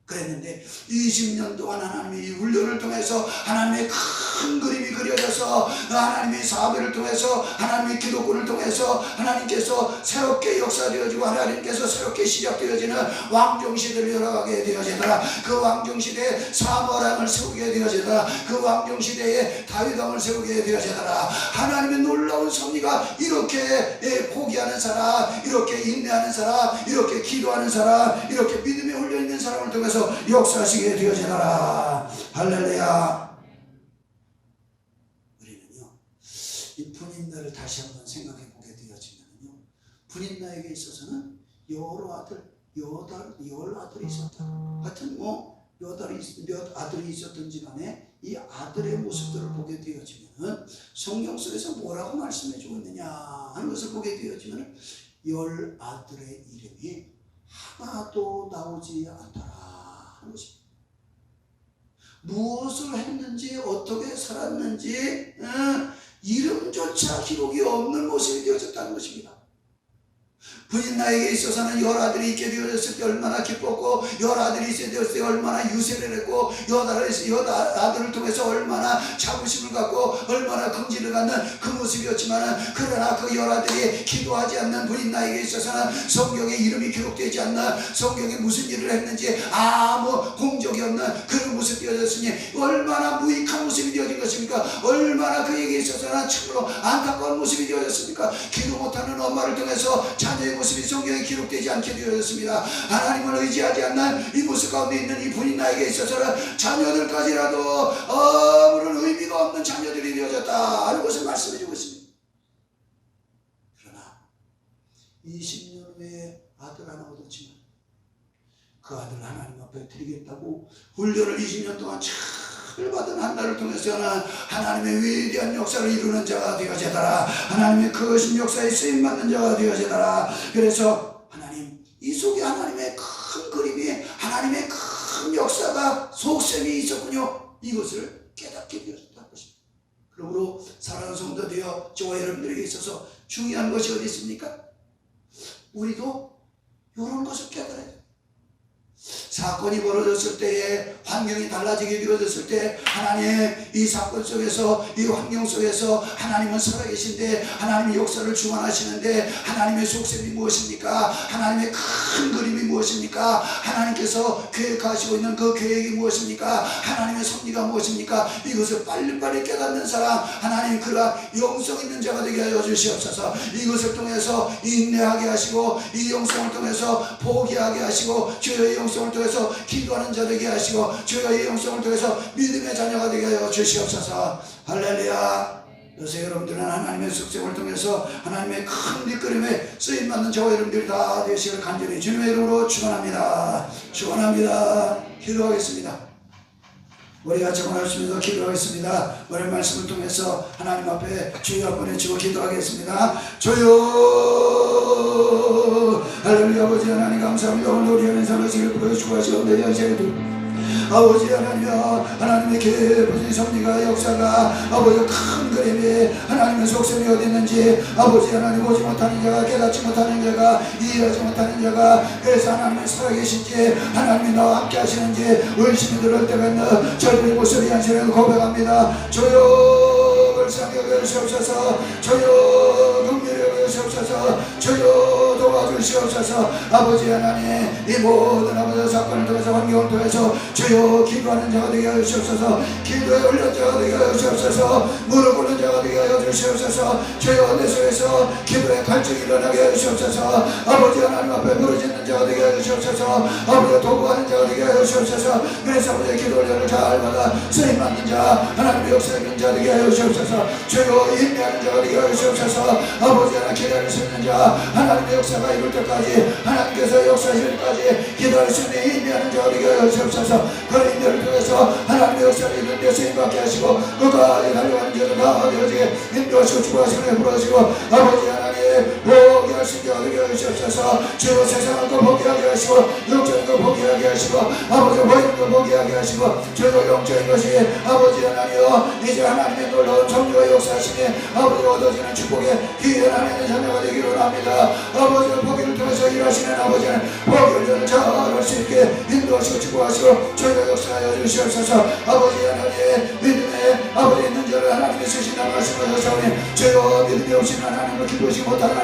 그랬는데 20년 동안 하나님의 이 훈련을 통해서 하나님의 큰 그림이 그려져서 하나님의 사업을 통해서 하나님의 기도권을 통해서 하나님께서 새롭게 역사되어지고 하나님께서 새롭게 시작되어지는 왕정시대를 열어가게 되어지더라. 그 왕정시대에 사무엘왕을 세우게 되어지더라. 그 왕정시대에 다윗왕을 세우게 되어지더라. 하나님의 놀라운 섭리가 이렇게 포기하는 사람, 이렇게 인내하는 사람, 이렇게 기도하는 사람, 이렇게 믿음에 홀려 있는 사람을 통해서 역사하시게 되어지더라. 할렐루야. 우리는요, 이 분인나를 다시 한번 생각해 보게 되어지면요, 분인나에게 있어서는 여러 아들이 있었다. 하여튼 몇 아들이 있었던지 간에 이 아들의 모습들을 보게 되어지면 성경 속에서 뭐라고 말씀해 주고 있느냐 하는 것을 보게 되어지면 10아들의 이름이 하나도 나오지 않더라 하는 것입니다. 무엇을 했는지 어떻게 살았는지 이름조차 기록이 없는 모습이 되어졌다는 것입니다. 분인나에게 있어서는 10아들이 있게 되어졌을 때 얼마나 기뻤고, 10아들이 있게 되었을 때 얼마나 유세를 했고, 10아들을 통해서 얼마나 자부심을 갖고 얼마나 긍지를 갖는 그 모습이었지만, 그러나 그 10아들이 기도하지 않는 분인나에게 있어서는 성경에 이름이 기록되지 않는, 성경에 무슨 일을 했는지 아무 공적이 없는 그런 모습이 되어졌으니 얼마나 무익한 모습이 되어진 것입니까? 얼마나 그에게 있어서는 참으로 안타까운 모습이 되어졌습니까? 기도 못하는 엄마를 통해서 자녀의 모습이 성경에 기록되지 않게 되어졌습니다. 하나님을 의지하지 않는 이 모습 가운데 있는 이 분인나에게 있어서는 자녀들까지라도 아무런 의미가 없는 자녀들이 되어졌다 하는 것을 말씀해주고 있습니다. 그러나 20년 후에 아들 하나 얻었지만 그 아들 하나님 앞에 드리겠다고 훈련을 20년 동안 잘 받은 한나를 통해서는 하나님의 위대한 역사를 이루는 자가 되어지더라. 하나님의 크신 역사에 쓰임받는 자가 되어지더라. 그래서 하나님, 이 속에 하나님의 큰 그림이, 하나님의 큰 역사가 속셈이 있었군요. 이것을 깨닫게 되었다는 것입니다. 그러므로 사랑하는 성도 되어 저와 여러분들에게 있어서 중요한 것이 어디 있습니까? 우리도 이런 것을 깨달아야 돼요. 사건이 벌어졌을 때에, 환경이 달라지게 되어졌을 때, 하나님 이 사건 속에서, 이 환경 속에서 하나님은 살아계신데, 하나님의 역사를 주관하시는데 하나님의 속셈이 무엇입니까? 하나님의 큰 그림이 무엇입니까? 하나님께서 계획하시고 있는 그 계획이 무엇입니까? 하나님의 섭리가 무엇입니까? 이것을 빨리빨리 깨닫는 사람, 하나님 그러한 영성 있는 자가 되게 하여 주시옵소서. 이것을 통해서 인내하게 하시고, 이 영성을 통해서 포기하게 하시고, 주의 영성을 통해서 기도하는 자 되게 하시고, 주의 영성을 통해서 믿음의 자녀가 되게 하여 주시옵소서. 할렐루야. 요새 여러분들은 하나님의 속셈을 통해서 하나님의 큰 뒷그림에 쓰임받는 저와 여러분들이 다 되시기를 간절히 주님의 이름으로 축원합니다. 축원합니다. 기도하겠습니다. 우리가 정언하시면서 기도하겠습니다. 오늘 말씀을 통해서 하나님 앞에 주여 보내주고 기도하겠습니다. 주여 하나님 감사합니다. 오늘 우리 안에 사무실을 보여주고 하시옵는데 연세에도 아버지 하나님이여 하나님의 깊은 섭리가 역사가 아버지 큰 그림이 하나님의 속셈이 어디 있는지 아버지 하나님 보지 못하는 자가 깨닫지 못하는 자가 이해하지 못하는 자가 그래서 하나님의 살아계신지 하나님이 나와 함께 하시는지 의심이 들을 때가 있는 저희의 모습이 한시라도 고백합니다. 주여 불쌍히 여기시옵소서 주여 긍휼히 여기시옵소서 주여 도와주시옵소서 아버지 하나님 이 모든 아버지 사건을 통해서 환경을 통해서 주여 기도하는 자가 되게 하시옵소서 기도에 올린 자가 되게 하시옵소서 무릎 꿇는 자가 되게 하시옵소서 주여 내 속에서 기도의 갈증이 일어나게 하시옵소서 아버지 하나님 앞에 부르짖는 자가 되게 하시옵소서 아버지 도구하는 자가 되게 하시옵소서 그래서 아버지 기도 올려를 잘 받아 쓰임받는 자 하나님의 역사에 있는 자 되게 하시옵소서 주여 인내하는 자가 되게 하시옵소서 아버지 하나님 기다릴 수 있는 자 하나님의 역사가 이룰 때까지 하나님께서 역사하실 때까지 기다릴 수 있는 인내하는 자가 되게 하시옵소서 그 인내를 통해서 하나님의 역사를 이룰 때 쓰임받게 하시고 끝까지 달려가는 자를 다 되어지게 인도하시고 축복하시고 베풀어주시고 아버지 하나님 보게 하신 자가 되게 하시옵소서 주여 세상을 또 보게 하게 하시고 영적인 거 보게 하게 하시고 아버지 보이는 거 보게 하게 하시고 주여 영적인 것이 아버지 하나님이여 이제 하나님의 놀라운 성령과 역사하시니 아버지 얻어지는 축복의 귀한 하나님의 자녀가 되기를 합니다. 아버지는 보기를 통해서 일하시는 아버지는 보기를 잘할 수 있게 인도하시고 축복하시고 저희가 역사하여 주시옵소서 아버지 하나님의 믿음에 아버지 있는 자를 하나님이 쓰신다는 말씀하셨사오니 주여 믿음이 없이는 하나님을 기쁘시 못하는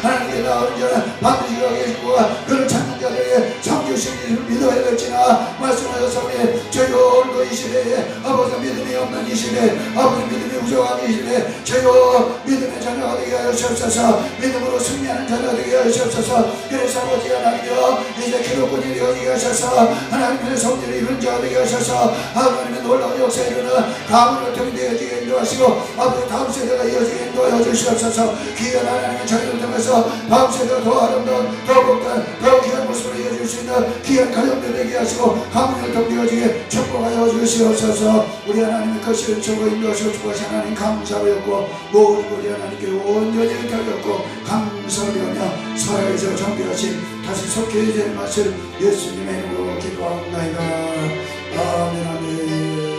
하나님께 나오는 자는 반드시 가게 해주고 그를 찾는 자들에게 성주신 믿어야 될지나 말씀하셨사오니 주여 오늘도 이 시대에 아버지 믿음이 없는 이 시대 아버지 믿음이 부족한 이 시대 주여 믿음의 자녀가 되게 하시옵소서 믿음으로 승리하는 자녀가 되게 하시옵소서 그래서 아버지 하나님이여 이제 기록권이 되어지게 하셔서 하나님의 성질을 이룬 자가 되게 하셔서 하나님의 놀라운 역사에 이르는 가문을 통해 되어지게 인도하시고 아버지 다음 세대가 이어지게 인도하여 주시옵소서 귀한 하나님의 자녀를 통해서 다음 세대가 더 아름다운 더 복된 더 귀한 모습으로 이어질 수 있는 귀한 가정들 되게 하시고 가문을 통해 되어지게 축복하여 주시옵소서 우리 하나님의 거실을 주고 인도하시고 축복하신 하나님 감사하였고 모든 우리 하나님께 온전히 달렸고 감사하며 살아계셔 정비하신 다시 속히 되는 말씀 예수님의 이름으로 기도하옵나이다. 아멘 아멘.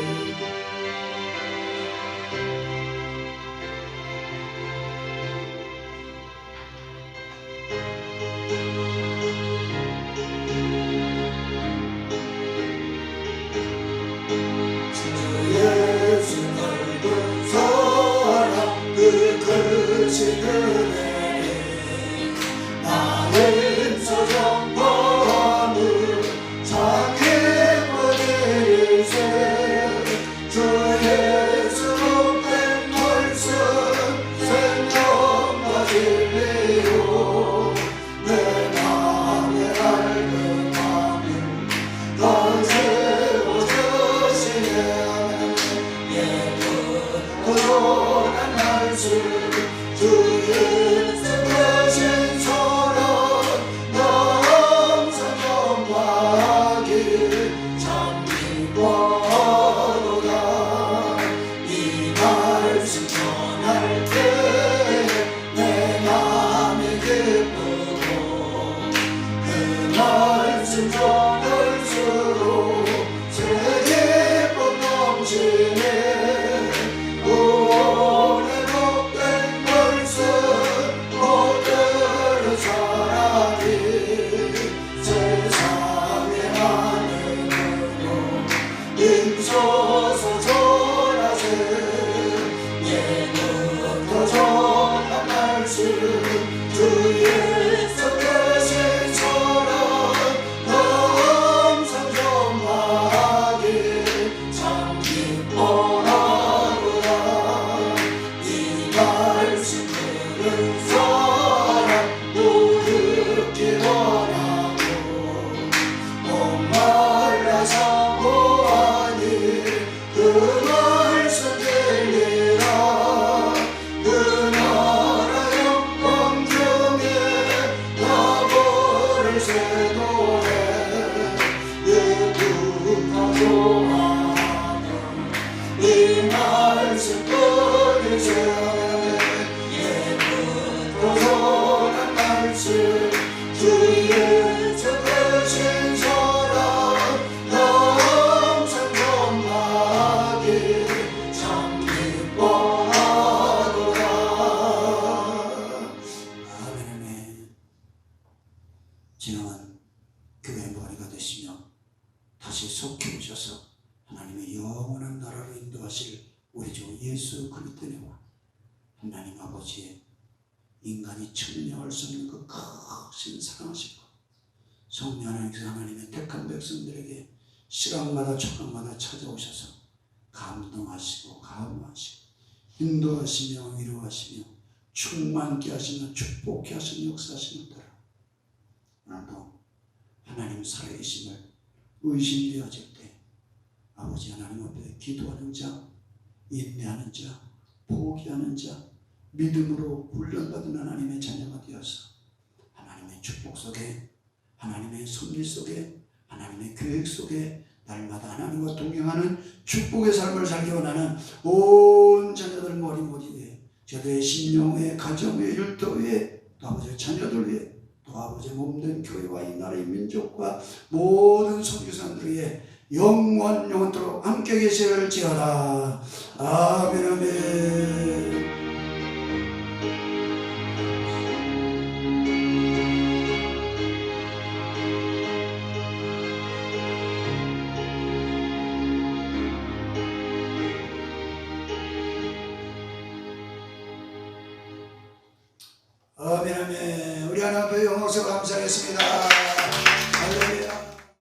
주의 썩으신 소원 지나간 교회 머리가 되시며 다시 속히 오셔서 하나님의 영원한 나라로 인도하실 우리 주 예수 그리스도와 하나님 아버지의 인간이 측량할 수 없는 그 크신 사랑하시고 성령 하나님께서 하나님의 택한 백성들에게 시간마다 초간마다 찾아오셔서 감동하시고 감화하시고 인도하시며 위로하시며 충만케 하시며 축복케 하시며 역사하시는 대로 오늘도 하나님 살아계심을 의심되어질 때 아버지 하나님 앞에 기도하는 자, 인내하는 자, 포기하는 자, 믿음으로 훈련받은 하나님의 자녀가 되어서 하나님의 축복 속에, 하나님의 섭리 속에, 하나님의 계획 속에 날마다 하나님과 동행하는 축복의 삶을 살기 원하는 온 자녀들 머리 위에, 저들의 심령 위에, 가정 위에, 율도 위에, 또 아버지의 자녀들 위에, 또 아버지의 몸된 교회와 이 나라의 민족과 모든 선교사들 위에 영원토록 함께 계실지어다. 아멘 아멘. 아멘 아멘. 우리 하나님 앞에 영광스러워 감사하겠습니다.